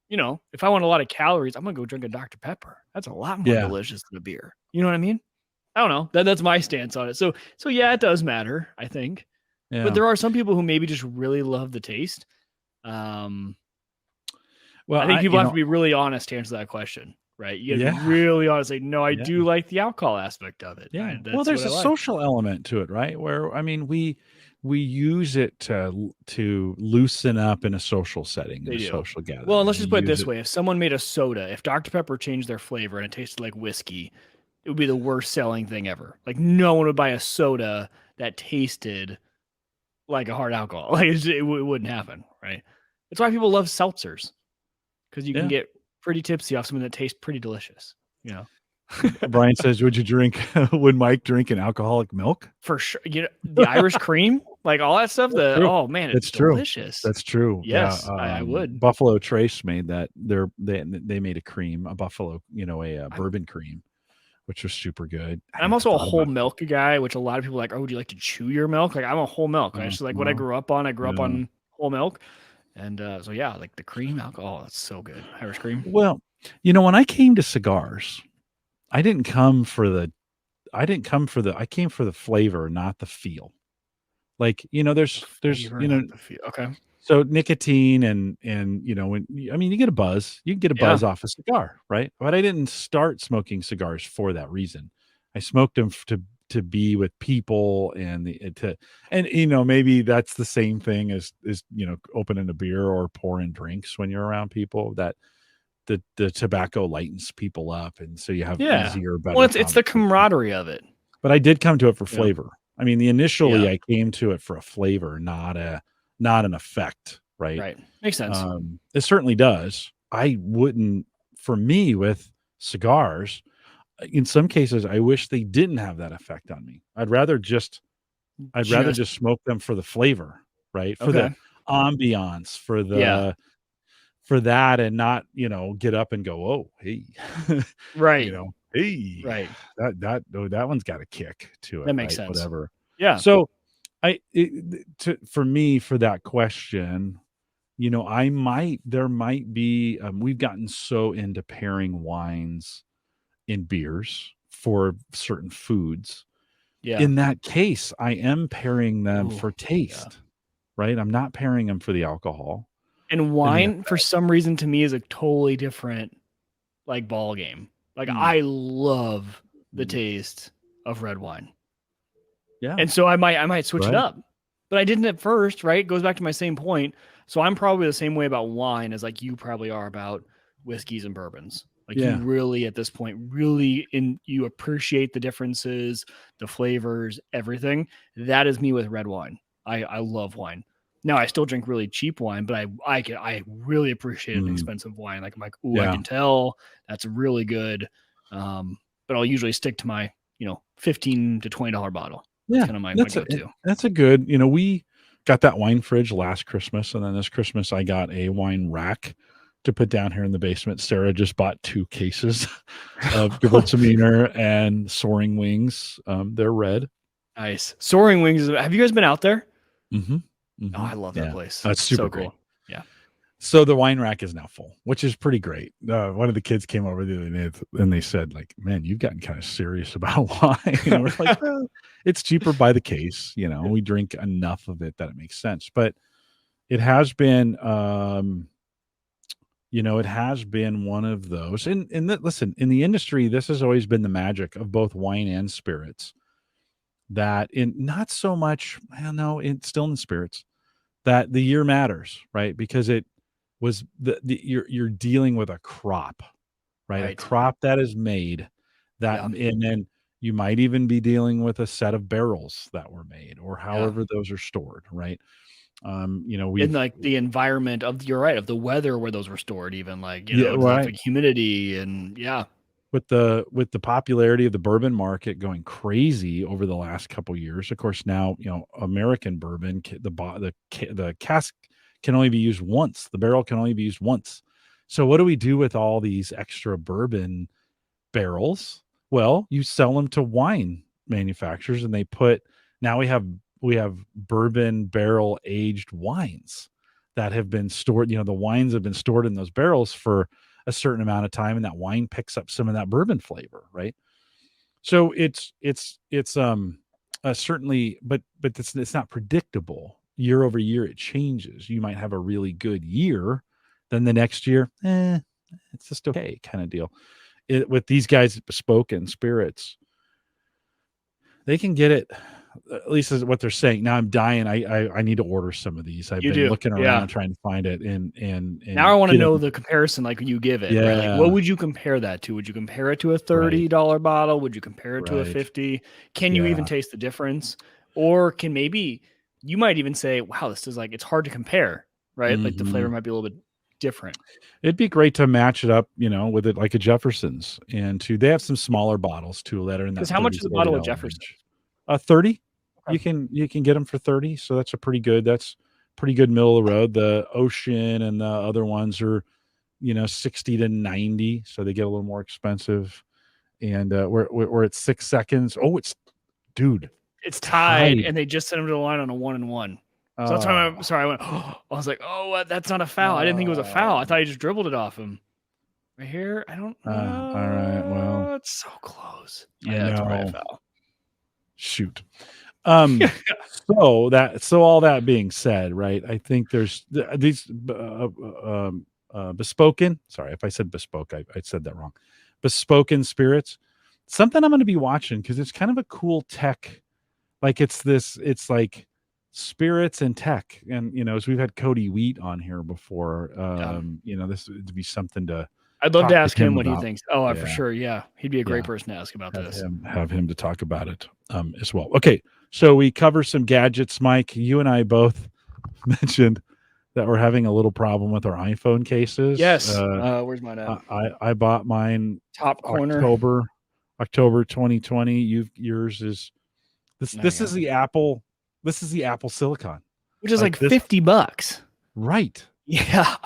You know, if I want a lot of calories, I'm going to go drink a Dr. Pepper. That's a lot more Yeah. delicious than a beer. You know what I mean? I don't know. That's my stance on it. So yeah, it does matter, I think. Yeah. But there are some people who maybe just really love the taste. Well, I think people have to be really honest to answer that question, right? You got to be really honest. Say, no, I Yeah. do like the alcohol aspect of it. Yeah. That's Well, there's a what I like. social element to it, right? Where I mean, we use it to loosen up in a social setting, in They a do. social gathering. Well, and let's We just put it use this way: if someone made a soda, if Dr. Pepper changed their flavor and it tasted like whiskey, it would be the worst selling thing ever. Like no one would buy a soda that tasted like a hard alcohol. Like it wouldn't happen, right? That's why people love seltzers, because you can get pretty tipsy off something that tastes pretty delicious. You know. Brian says, "Would you drink? Would Mike drink an alcoholic milk?" For sure, you know, the Irish cream, like all that stuff. Oh man, it's delicious. That's true. Yes, Yeah, I would. Buffalo Trace made that. They made a cream, a buffalo, a bourbon cream, which was super good. I'm also a whole milk guy, which a lot of people are like, oh, would you like to chew your milk? Like I'm a whole milk. It's just like what I grew up on. I grew up on whole milk, and so yeah, like the cream alcohol. That's so good. Irish cream. Well, when I came to cigars, I came for the flavor, not the feel. Like, there's okay. So nicotine and when you get a buzz, you can get a buzz off a cigar, right? But I didn't start smoking cigars for that reason. I smoked them to be with people and maybe that's the same thing as opening a beer or pouring drinks when you're around people, that the tobacco lightens people up, and so you have easier, better. Well, it's the camaraderie of it. But I did come to it for flavor. I mean, initially I came to it for a flavor, not an effect, right? Right. Makes sense. It certainly does. I wouldn't, for me with cigars, in some cases, I wish they didn't have that effect on me. I'd rather just smoke them for the flavor, right? For the ambiance, for that, and not, get up and go, oh, hey, right. Hey, right. That one's got a kick to it. That makes sense. Whatever. Yeah. So for me, for that question, there might be, we've gotten so into pairing wines in beers for certain foods. Yeah. In that case, I am pairing them for taste, right? I'm not pairing them for the alcohol. And wine, for some reason, to me, is a totally different ball game. Like I love the taste of red wine. Yeah. And so I might switch it up. But I didn't at first, right? It goes back to my same point. So I'm probably the same way about wine as you probably are about whiskeys and bourbons. You really, at this point, you appreciate the differences, the flavors, everything. That is me with red wine. I love wine. Now I still drink really cheap wine, but I really appreciate an expensive wine. I'm like, ooh, I can tell that's really good. But I'll usually stick to my, $15 to $20 bottle. That's kind of my go-to. That's a good, we got that wine fridge last Christmas, and then this Christmas I got a wine rack to put down here in the basement. Sarah just bought 2 cases of Gewürztraminer and Soaring Wings. They're red. Nice. Soaring Wings. Have you guys been out there? Mm-hmm. Oh, I love that place. That's super cool. great. Yeah. So the wine rack is now full, which is pretty great. One of the kids came over the other day and they said, like, man, you've gotten kind of serious about wine. And we're like, well, it's cheaper by the case. We drink enough of it that it makes sense. But it has been, it has been one of those. Listen, in the industry, this has always been the magic of both wine and spirits. That in not so much, I don't know, it's still in spirits, that the year matters, right? Because it was you're dealing with a crop, right? A crop that is made that, and then you might even be dealing with a set of barrels that were made or however those are stored, right? In like the environment of, you're right, of the weather where those were stored, even like, right. like humidity and With the popularity of the bourbon market going crazy over the last couple of years, of course, now American bourbon, the cask can only be used once. The barrel can only be used once. So what do we do with all these extra bourbon barrels? Well, you sell them to wine manufacturers, and now we have bourbon barrel aged wines that have been stored. The wines have been stored in those barrels for a certain amount of time, and that wine picks up some of that bourbon flavor, right? So it's certainly, but it's not predictable. Year over year, it changes. You might have a really good year, then the next year, it's just okay, kind of deal. With these guys at Bespoken Spirits, they can get it. At least is what they're saying. Now I'm dying. I need to order some of these. I've been looking around trying to find it, and now I want to know the comparison. Like when you give it, right? Like what would you compare that to? Would you compare it to a $30 bottle? Would you compare it to a $50? Can you even taste the difference? Or can maybe you might even say, wow, this is like, it's hard to compare, right? Like the flavor might be a little bit different. It'd be great to match it up, with it like a Jefferson's, and they have some smaller bottles too that are in that. How much is a bottle of Jefferson's? 30. Okay. You can get them for 30. So that's pretty good middle of the road. The Ocean and the other ones are, 60 to 90. So they get a little more expensive. And we're at 6 seconds. Oh, it's tied. And they just sent him to the line on a 1-1. So that's why I went, I was like, oh, that's not a foul. I didn't think it was a foul. I thought he just dribbled it off him. Right here, I don't know. All right, well, it's so close. Yeah, it's probably a foul. Shoot. So all that being said, right? I think there's these Bespoken. Sorry if I said bespoke. I said that wrong. Bespoken Spirits. Something I'm going to be watching because it's kind of a cool tech. Like it's like spirits and tech, and as we've had Cody Wheat on here before, this would be something to. I'd love to ask him what he thinks. Oh, for sure. Yeah. He'd be a great person to ask about this. Have him to talk about it as well. Okay. So we cover some gadgets. Mike, you and I both mentioned that we're having a little problem with our iPhone cases. Yes. Where's mine at? I bought mine top corner October 2020. Yours is this is the Apple. This is the Apple Silicon, which is like $50. Right. Yeah.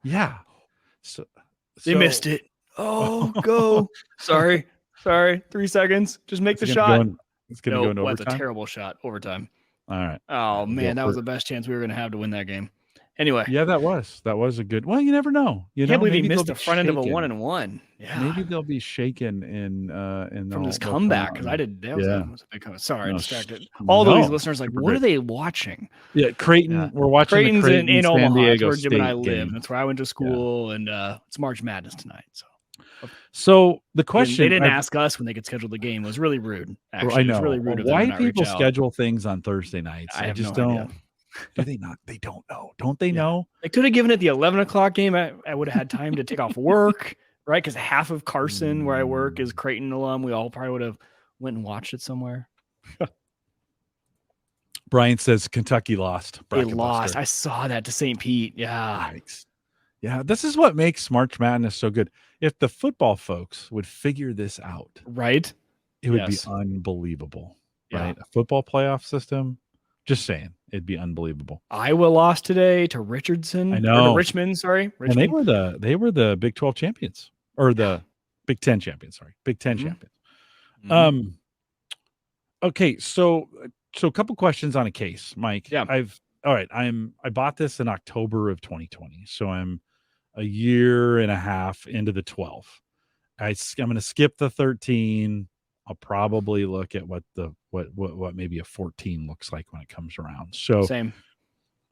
Yeah. So they missed it. Oh, go. Sorry. 3 seconds. Just make the shot. It's going to go into overtime. That's a terrible shot. Overtime. All right. Oh, man. That was the best chance we were going to have to win that game. Anyway. Yeah, that was a good. Well, you never know. You can't believe he missed the front end of a 1-1. Yeah. Maybe they'll be shaken from this comeback because I did. That was a big comeback. Sorry, distracted. All these listeners like, what are they watching? Yeah, Creighton. Yeah. We're watching Creighton's in Omaha. San Diego where Jim and I live. Game. That's where I went to school, and it's March Madness tonight. So the question they didn't ask us when they could schedule the game. It was really rude. Actually, I know. It was really rude. Why people schedule things on Thursday nights? I just no don't. Idea. Do they not? They don't know. Don't they know? They could have given it the 11 o'clock game. I would have had time to take off work, right? Because half of Carson, where I work, is Creighton alum. We all probably would have went and watched it somewhere. Brian says Kentucky lost. They lost. I saw that to St. Pete. Yeah. Yikes. Yeah, this is what makes March Madness so good. If the football folks would figure this out, right, it would be unbelievable. Right, a football playoff system. Just saying, it'd be unbelievable. Iowa lost today to Richardson. I know. Or to Richmond. Sorry, Richmond. And they were the Big 12 champions, or the Big 10 champions. Sorry, Big 10 champions. Mm-hmm. Okay, so a couple questions on a case, Mike. Yeah. all right, I bought this in October of 2020, so I'm a year and a half into the 12. I'm going to skip the 13. I'll probably look at what maybe a 14 looks like when it comes around. Same.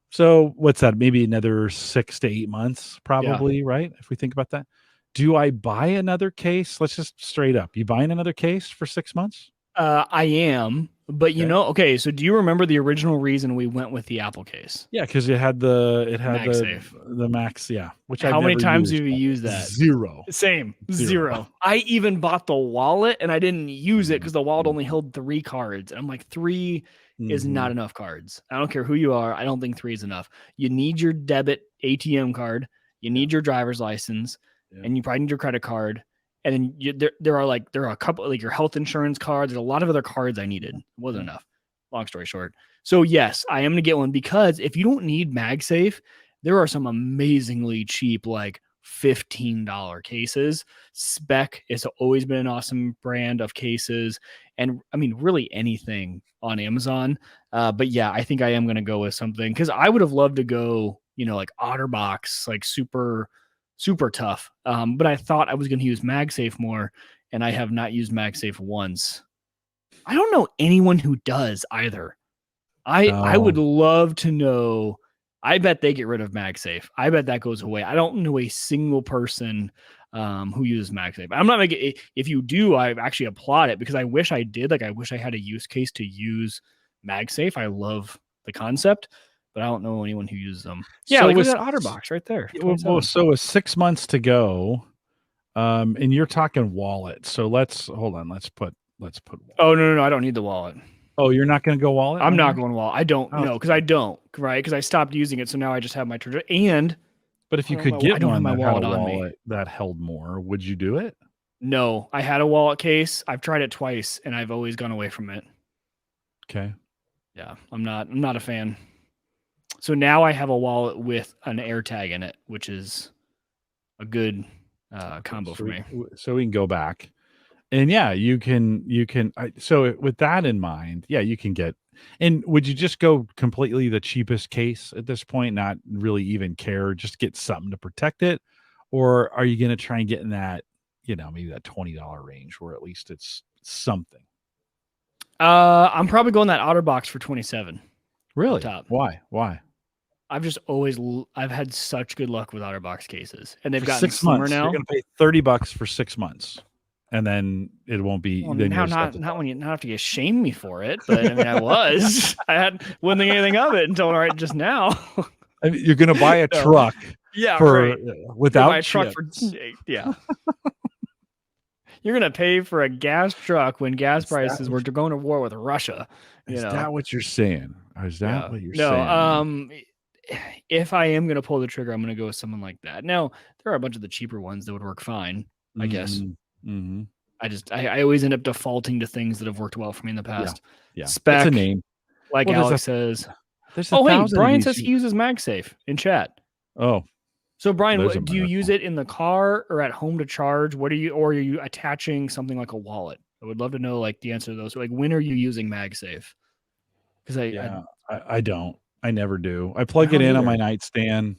So what's that? Maybe another 6 to 8 months, Yeah. probably, right? If we think about that. Do I buy another case? Let's just straight up. You buying another case for 6 months? I am, but Okay. okay. So do you remember the original reason we went with the Apple case? Yeah, because it had the MagSafe. Max, yeah, which I've How many never times used. have you used that? Zero. Same. Zero. Zero. I even bought the wallet and I didn't use it because the wallet Mhm. only held 3 cards. And I'm like, 3 is not Mhm. enough cards. I don't care who you are. I don't think 3 is enough. You need your debit ATM card. You need your driver's license, Yeah. and you probably need your credit card. And then there are a couple, like your health insurance cards. There's a lot of other cards I needed. It wasn't enough. Long story short. So yes, I am gonna get one because if you don't need MagSafe, there are some amazingly cheap, like $15 cases. Spec has always been an awesome brand of cases, and I mean, really anything on Amazon. But yeah, I think I am going to go with something because I would have loved to go, like OtterBox, like super, super tough. But I thought I was going to use MagSafe more, and I have not used MagSafe once. I don't know anyone who does either. I would love to know. I bet they get rid of MagSafe. I bet that goes away. I don't know a single person who uses MagSafe. I'm not making. If you do, I actually applaud it because I wish I did. Like I wish I had a use case to use MagSafe. I love the concept, but I don't know anyone who uses them. Yeah, So like look with at that OtterBox right there. so with 6 months to go, and you're talking wallet. So hold on. Let's put wallet. Oh no, I don't need the wallet. Oh, you're not going to go wallet? I'm on not yours? going wallet. I don't know because I don't right because I stopped using it. So now I just have my treasure and. But if you I could get don't have one my that had a wallet on me. wallet that held more, would you do it? No, I had a wallet case. I've tried it twice and I've always gone away from it. Okay. Yeah, I'm not a fan. So now I have a wallet with an AirTag in it, which is a good combo for me. So we can go back. And yeah, you can so with that in mind, yeah, you can get. And would you just go completely the cheapest case at this point, not really even care, just get something to protect it? Or are you going to try and get in that, maybe that $20 range where at least it's something? I'm probably going that OtterBox for 27. Really? Top. Why? I've had such good luck with OtterBox cases, and they've For gotten 6 slimmer months, now. you're going to pay $30 for 6 months. And then it won't be. Well, then now not when you not have to shame me for it, but I mean, I wouldn't think anything of it until right just now. I mean, you're going to buy a truck, yeah, for right. without buy a truck for yeah. You're gonna pay for a gas truck when gas prices were going to war with Russia. Is that what you're saying? Is that what you're saying? If I am gonna pull the trigger, I'm gonna go with someone like that. Now there are a bunch of the cheaper ones that would work fine, I guess. Mm-hmm. I always end up defaulting to things that have worked well for me in the past. Yeah. Spec, That's a name. like Alex says. There's hey, Brian says he uses MagSafe in chat. Oh, so Brian, do you use it in the car or at home to charge? Or are you attaching something like a wallet? I would love to know like the answer to those. Like when are you using MagSafe? Because I don't. I never do. I plug it in on my nightstand.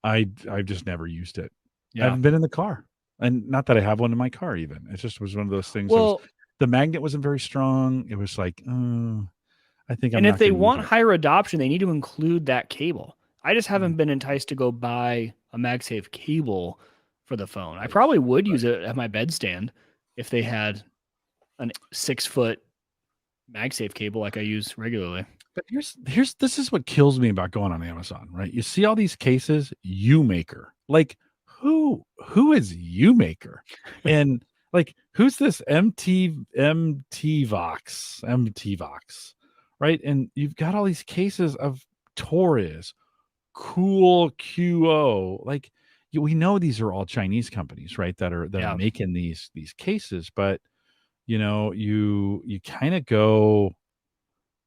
I've just never used it. I haven't been in the car. And not that I have one in my car even. It just was one of those things. Well, the magnet wasn't very strong. It was like, I think I'm and if they want higher adoption, they need to include that cable. I just haven't been enticed to go buy a MagSafe cable for the phone. I probably would use it at my bedstand if they had a 6-foot MagSafe cable like I use regularly. But this is what kills me about going on Amazon, right? You see all these cases, Umaker. Like who is Umaker? And like who's this MTVox, right? And you've got all these cases of Torres, Cool QO. Like we know these are all Chinese companies, right? That are making these cases, but you kind of go.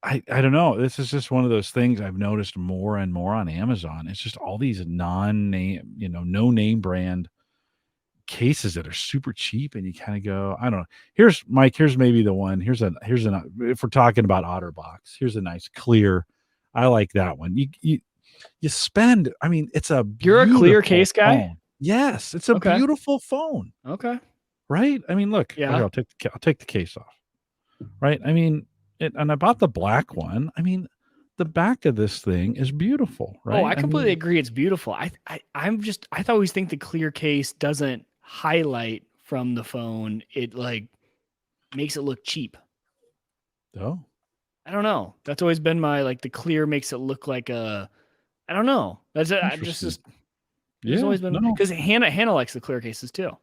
I don't know. This is just one of those things I've noticed more and more on Amazon. It's just all these non-name, no name brand cases that are super cheap, and you kind of go, I don't know. Here's Mike. Here's maybe the one. If we're talking about OtterBox, here's a nice clear I like that one. You spend. I mean, it's a You're a clear beautiful case guy? phone. Yes, it's a Okay. beautiful phone, Okay. right? I mean, look. Yeah. Here, I'll take the case off. Right? I mean, and I bought the black one. I mean, the back of this thing is beautiful, right? Oh, I completely mean, agree. It's beautiful. I always think the clear case doesn't highlight from the phone. It like makes it look cheap. oh, I don't know. That's always been my like the clear makes it look like a. I don't know. That's I interesting. just there's Yeah, always been no, because Hannah likes the clear cases too.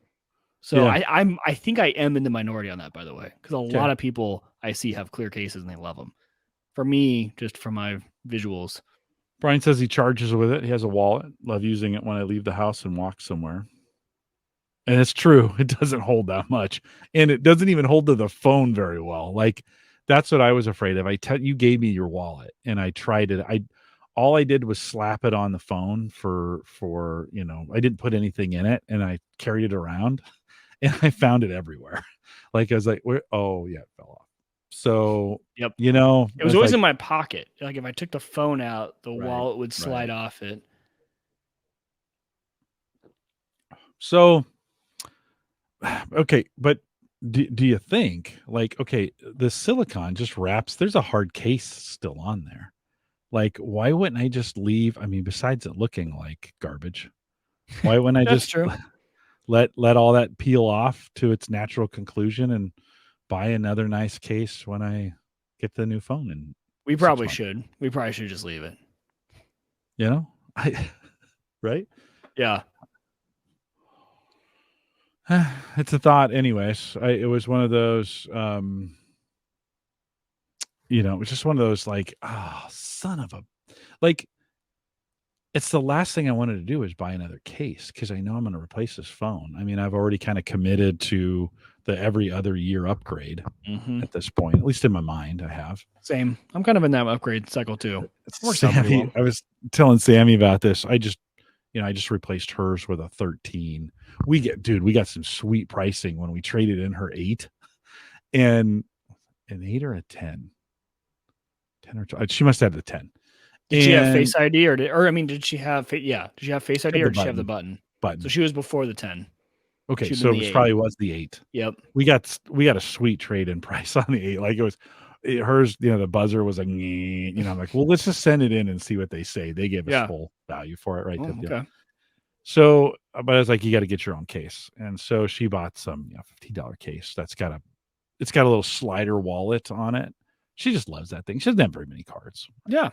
So yeah, I think I am in the minority on that, by the way, because a okay. lot of people I see have clear cases and they love them. For me, just from my visuals, Brian says he charges with it. He has a wallet. Love using it when I leave the house and walk somewhere. And it's true. It doesn't hold that much. And it doesn't even hold to the phone very well. Like that's what I was afraid of. You gave me your wallet and I tried it. All I did was slap it on the phone for, I didn't put anything in it and I carried it around and I found it everywhere. Like I was like, where oh yeah, it fell off. So, yep, it it was was always like in my pocket. Like if I took the phone out, the right, wallet would slide right. off it. So okay, but do you think like okay, the silicon just wraps there's a hard case still on there. Like why wouldn't I just leave? I mean, besides it looking like garbage, why wouldn't I That's just true. let all that peel off to its natural conclusion and buy another nice case when I get the new phone in We 6 probably months? should. We probably should just leave it. You know? I right? Yeah. It's a thought anyways. It was one of those it was just one of those like, oh, son of a like it's the last thing I wanted to do is buy another case because I know I'm going to replace this phone. I mean, I've already kind of committed to the every other year upgrade Mm-hmm. at this point, at least in my mind, I have. Same. I'm kind of in that upgrade cycle too. It works out pretty Sammy, well. I was telling Sammy about this. I just replaced hers with a 13. We got some sweet pricing when we traded in her 8 and an 8 or a 10. 10 or 12. She must have the 10. Did she have Face ID or I mean, did she have Did she have Face ID or did she have the button? Button. So she was before the 10. Okay, so it probably was the 8. Yep. We got a sweet trade in price on the 8. Like hers, the buzzer was like, I'm like, well, let's just send it in and see what they say. They gave us full value for it, right? Oh, okay. So, but I was like, you got to get your own case, and so she bought some $15 case that's got a little slider wallet on it. She just loves that thing. She doesn't have very many cards. Yeah.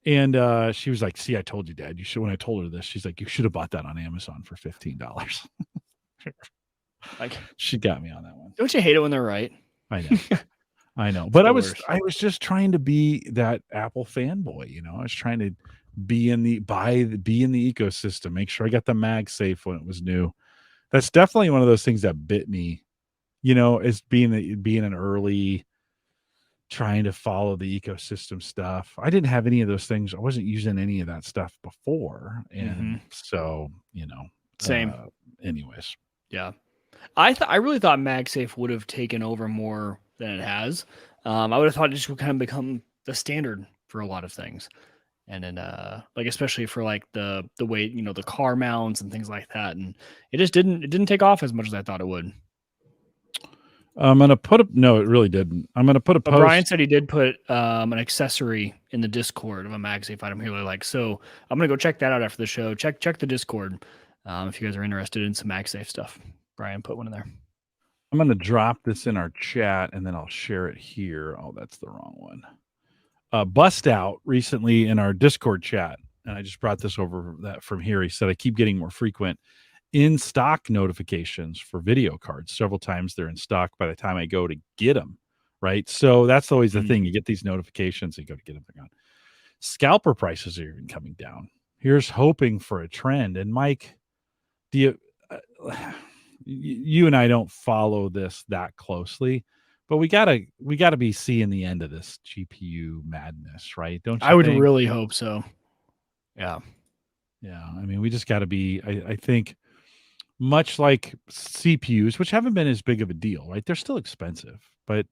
And she was like, "See, I told you, Dad. You should." When I told her this, she's like, "You should have bought that on Amazon for $15." Like she got me on that one. Don't you hate it when they're right? I know. I know. But I was just trying to be that Apple fanboy, I was trying to be in the ecosystem, make sure I got the MagSafe when it was new. That's definitely one of those things that bit me, as being an early trying to follow the ecosystem stuff. I didn't have any of those things. I wasn't using any of that stuff before. And so, same. Anyways. Yeah. I really thought MagSafe would have taken over more than it has. I would have thought it just would kind of become the standard for a lot of things. And then like especially for like the way, the car mounts and things like that. And it just didn't take off as much as I thought it would. I'm gonna no, it really didn't. I'm gonna put a post. Brian said he did put an accessory in the Discord of a MagSafe item he really likes. So I'm gonna go check that out after the show. Check the Discord if you guys are interested in some MagSafe stuff. Brian put one in there. I'm gonna drop this in our chat and then I'll share it here. Oh, that's the wrong one. Bust Out recently in our Discord chat, and I just brought this over from here. He said I keep getting more frequent in stock notifications for video cards. Several times they're in stock by the time I go to get them, right? So that's always the thing. You get these notifications, you go to get them, they're gone. Scalper prices are even coming down. Here's hoping for a trend. And Mike, do you and I don't follow this that closely, but we gotta be seeing the end of this GPU madness, right? Don't you I would think? really hope so. Yeah. I mean, we just got to be. I think much like CPUs, which haven't been as big of a deal, right? They're still expensive, but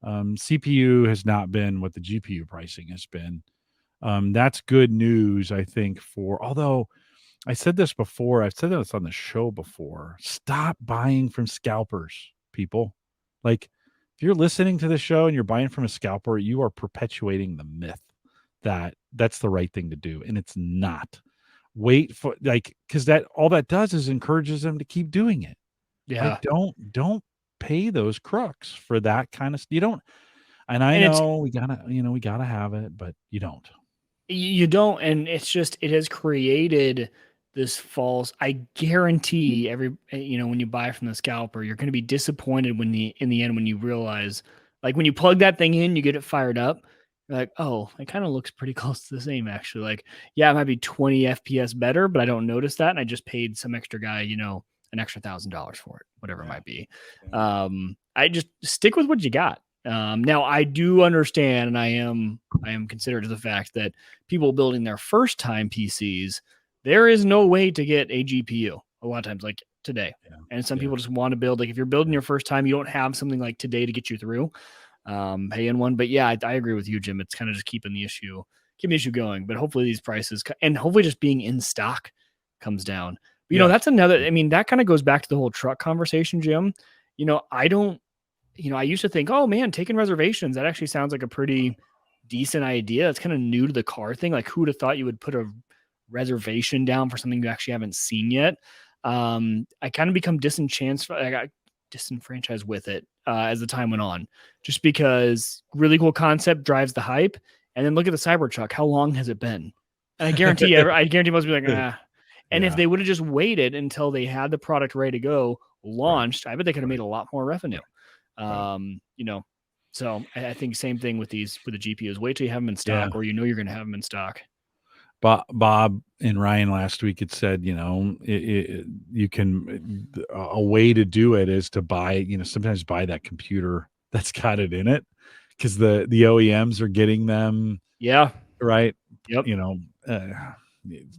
CPU has not been what the GPU pricing has been. That's good news, I think. Although I said this before, I've said this on the show before. Stop buying from scalpers, people. Like, if you're listening to the show and you're buying from a scalper, you are perpetuating the myth that that's the right thing to do, and it's not. Wait for, like, because that all that does is encourages them to keep doing it. Yeah. Like, don't pay those crooks for that kind of. You don't. And I And it's know we gotta have it, but you don't. You don't, and it's just it has created this false. I guarantee when you buy from the scalper, you're going to be disappointed when in the end when you realize, like when you plug that thing in, you get it fired up. You're like, oh, it kind of looks pretty close to the same actually. Like, yeah, it might be 20 FPS better, but I don't notice that, and I just paid some extra guy, an extra $1,000 for it, whatever it Yeah. might be. Yeah. I just stick with what you got. Now I do understand, and I am considerate of the fact that people building their first time PCs, there is no way to get a GPU a lot of times like today. Yeah. And some Yeah. people just want to build, like if you're building Yeah. your first time, you don't have something like today to get you through paying one. But yeah, I agree with you, Jim. It's kind of just keeping the issue going. But hopefully these prices and hopefully just being in stock comes down. But, Yeah. that's another, I mean, that kind of goes back to the whole truck conversation, Jim. I don't, I used to think, oh man, taking reservations, that actually sounds like a pretty decent idea. It's kind of new to the car thing. Like, who would have thought you would put a reservation down for something you actually haven't seen yet? I kind of become disenchanted. I got disenfranchised with it as the time went on, just because really cool concept drives the hype. And then look at the Cybertruck. How long has it been? And I guarantee most people be like, ah. And if Yeah. they would have just waited until they had the product ready to go, launched, Right. I bet they could have Right. made a lot more revenue. Right. So I think same thing with the GPUs. Wait till you have them in Yeah. stock, or you're going to have them in stock. Bob and Ryan last week had said, you can, a way to do it is to buy, sometimes buy that computer that's got it in it, because the OEMs are getting them. Yeah. Right. Yep.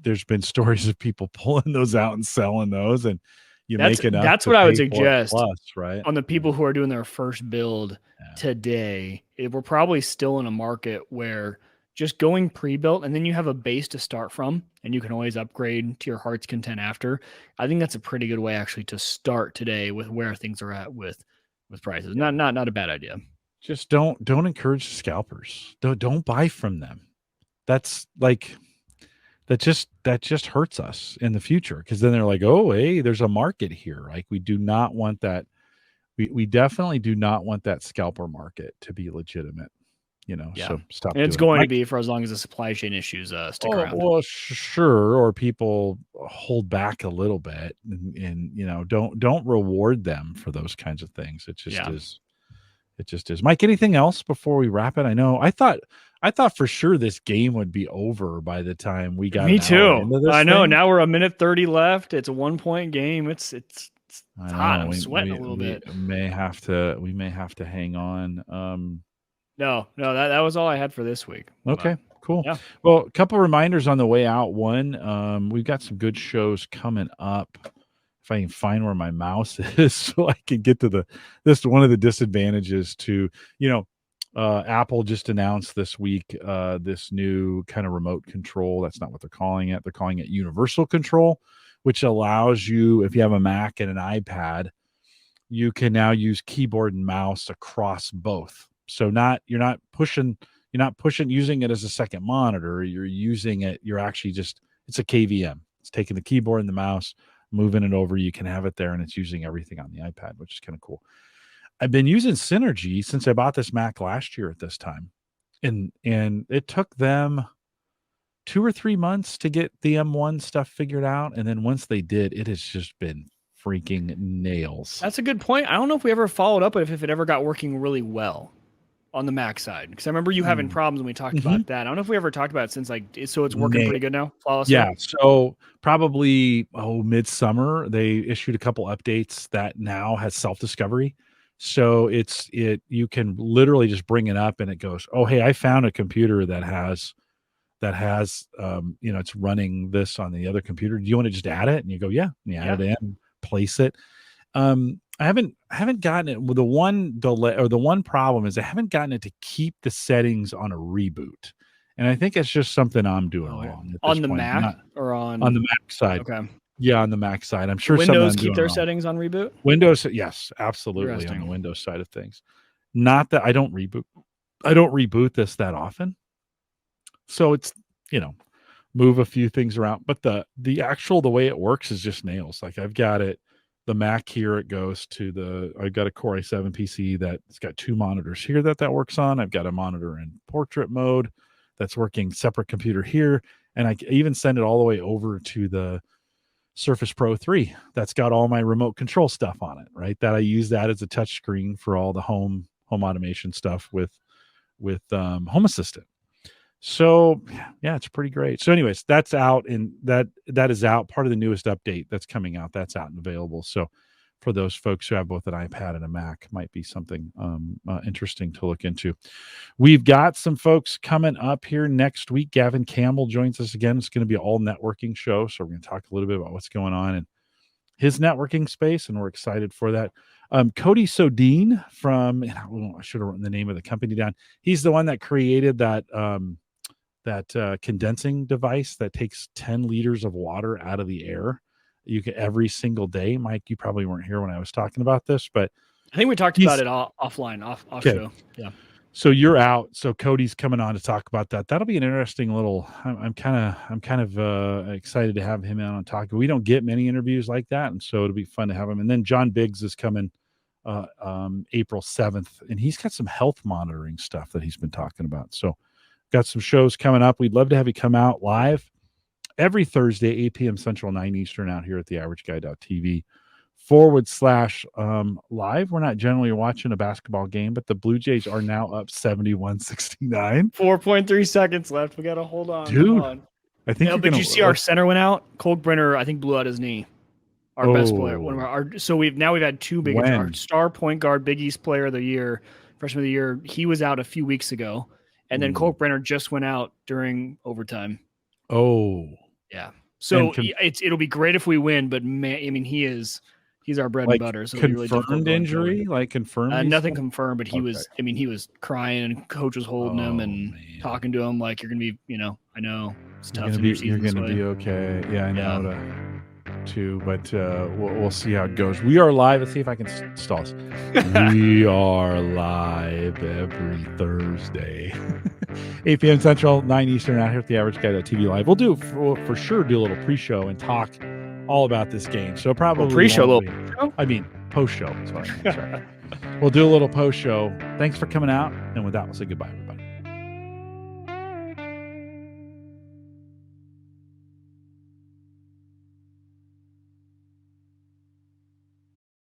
There's been stories of people pulling those out and selling those, and you That's make enough that's to what I would pay for it suggest plus, right? on the people who are doing their first build Yeah. today. We're probably still in a market where just going pre-built, and then you have a base to start from, and you can always upgrade to your heart's content after. I think that's a pretty good way actually to start today with where things are at with prices. Yeah. Not a bad idea. Just don't encourage scalpers. Don't buy from them. That's like that just hurts us in the future, because then they're like, oh, hey, there's a market here. Like, we do not want that. We definitely do not want that scalper market to be legitimate. Yeah. So stop And it's doing it. going to be for as long as the supply chain issues stick around. Well, sure. Or people hold back a little bit, and don't reward them for those kinds of things. It just is. It just is. Mike, anything else before we wrap it? I thought for sure this game would be over by the time we got Me an hour too. into this I know. thing. Now we're a minute 30 left. It's a 1-point game. It's I hot. know. I'm sweating a little We bit. may have to hang on. No, that was all I had for this week. Okay, cool. Yeah. Well, a couple reminders on the way out. One, we've got some good shows coming up. If I can find where my mouse is so I can get to this one of the disadvantages to, Apple just announced this week this new kind of remote control. That's not what they're calling it. They're calling it universal control, which allows you, if you have a Mac and an iPad, you can now use keyboard and mouse across both. So you're not pushing using it as a second monitor. You're using it, it's a KVM. It's taking the keyboard and the mouse, moving it over. You can have it there, and it's using everything on the iPad, which is kind of cool. I've been using Synergy since I bought this Mac last year at this time. And it took them 2 or 3 months to get the M1 stuff figured out. And then once they did, it has just been freaking nails. That's a good point. I don't know if we ever followed up if it ever got working really well on the Mac side, because I remember you having problems when we talked about that. I don't know if we ever talked about it since, so it's working pretty good now, flawlessly. Yeah, so probably midsummer they issued a couple updates that now has self-discovery. So you can literally just bring it up and it goes, oh, hey, I found a computer that has it's running this on the other computer. Do you want to just add it? And you go, yeah, and you add it in, place it. I haven't gotten it. Well, the one delay or the one problem is I haven't gotten it to keep the settings on a reboot. And I think it's just something I'm doing wrong at this on the point. Mac Not or on the Mac side. Okay. Yeah, on the Mac side. I'm sure Windows something I'm keep their doing wrong. settings on reboot. Windows, yes, absolutely on the Windows side of things. Not that I don't reboot. I don't reboot this that often. So it's, move a few things around, but the way it works is just nails. Like I've got the Mac here, it goes to I've got a Core i7 PC that's got 2 monitors here that works on. I've got a monitor in portrait mode that's working separate computer here. And I even send it all the way over to the Surface Pro 3 that's got all my remote control stuff on it, right? That I use that as a touch screen for all the home automation stuff with Home Assistant. So yeah, it's pretty great. So anyways, that's out, and that is out. Part of the newest update that's coming out, that's out and available. So for those folks who have both an iPad and a Mac, might be something interesting to look into. We've got some folks coming up here next week. Gavin Campbell joins us again. It's going to be an all networking show. So we're going to talk a little bit about what's going on in his networking space, and we're excited for that. Cody Sodine from, I should have written the name of the company down. He's the one that created that condensing device that takes 10 liters of water out of the air. You can every single day. Mike, you probably weren't here when I was talking about this, but I think we talked about it offline, off show. Yeah. So you're out. So Cody's coming on to talk about that. That'll be an interesting little. I'm kind of excited to have him on talking. We don't get many interviews like that, and so it'll be fun to have him. And then John Biggs is coming April 7th, and he's got some health monitoring stuff that he's been talking about. So got some shows coming up. We'd love to have you come out live every Thursday, 8 p.m. Central, 9 Eastern, out here at the averageguy.tv/live. We're not generally watching a basketball game, but the Blue Jays are now up 71-69. 4.3 seconds left. We got to hold on. Dude, on. I think but you see our center went out. Kolkbrenner, I think, blew out his knee. Our best player. One of so we've had 2 big our star point guard, Big East player of the year, freshman of the year. He was out a few weeks ago. And then Kolkbrenner just went out during overtime. Oh, yeah. So it'll be great if we win, but man, I mean, he's our bread and butter. So confirmed injury, confirmed. Nothing confirmed, but he was. I mean, he was crying, and coach was holding him and talking to him like, "You're gonna be, I know it's tough. You're gonna be okay." Yeah, I know. Too, but we'll see how it goes. We are live. Let's see if I can stall us. We are live every Thursday, 8 p.m. Central, 9 Eastern, out here at the AverageGuy.tv live. We'll do for sure do a little pre-show and talk all about this game. So probably pre-show, post-show. Sorry. We'll do a little post-show. Thanks for coming out, and with that, we'll say goodbye, everybody.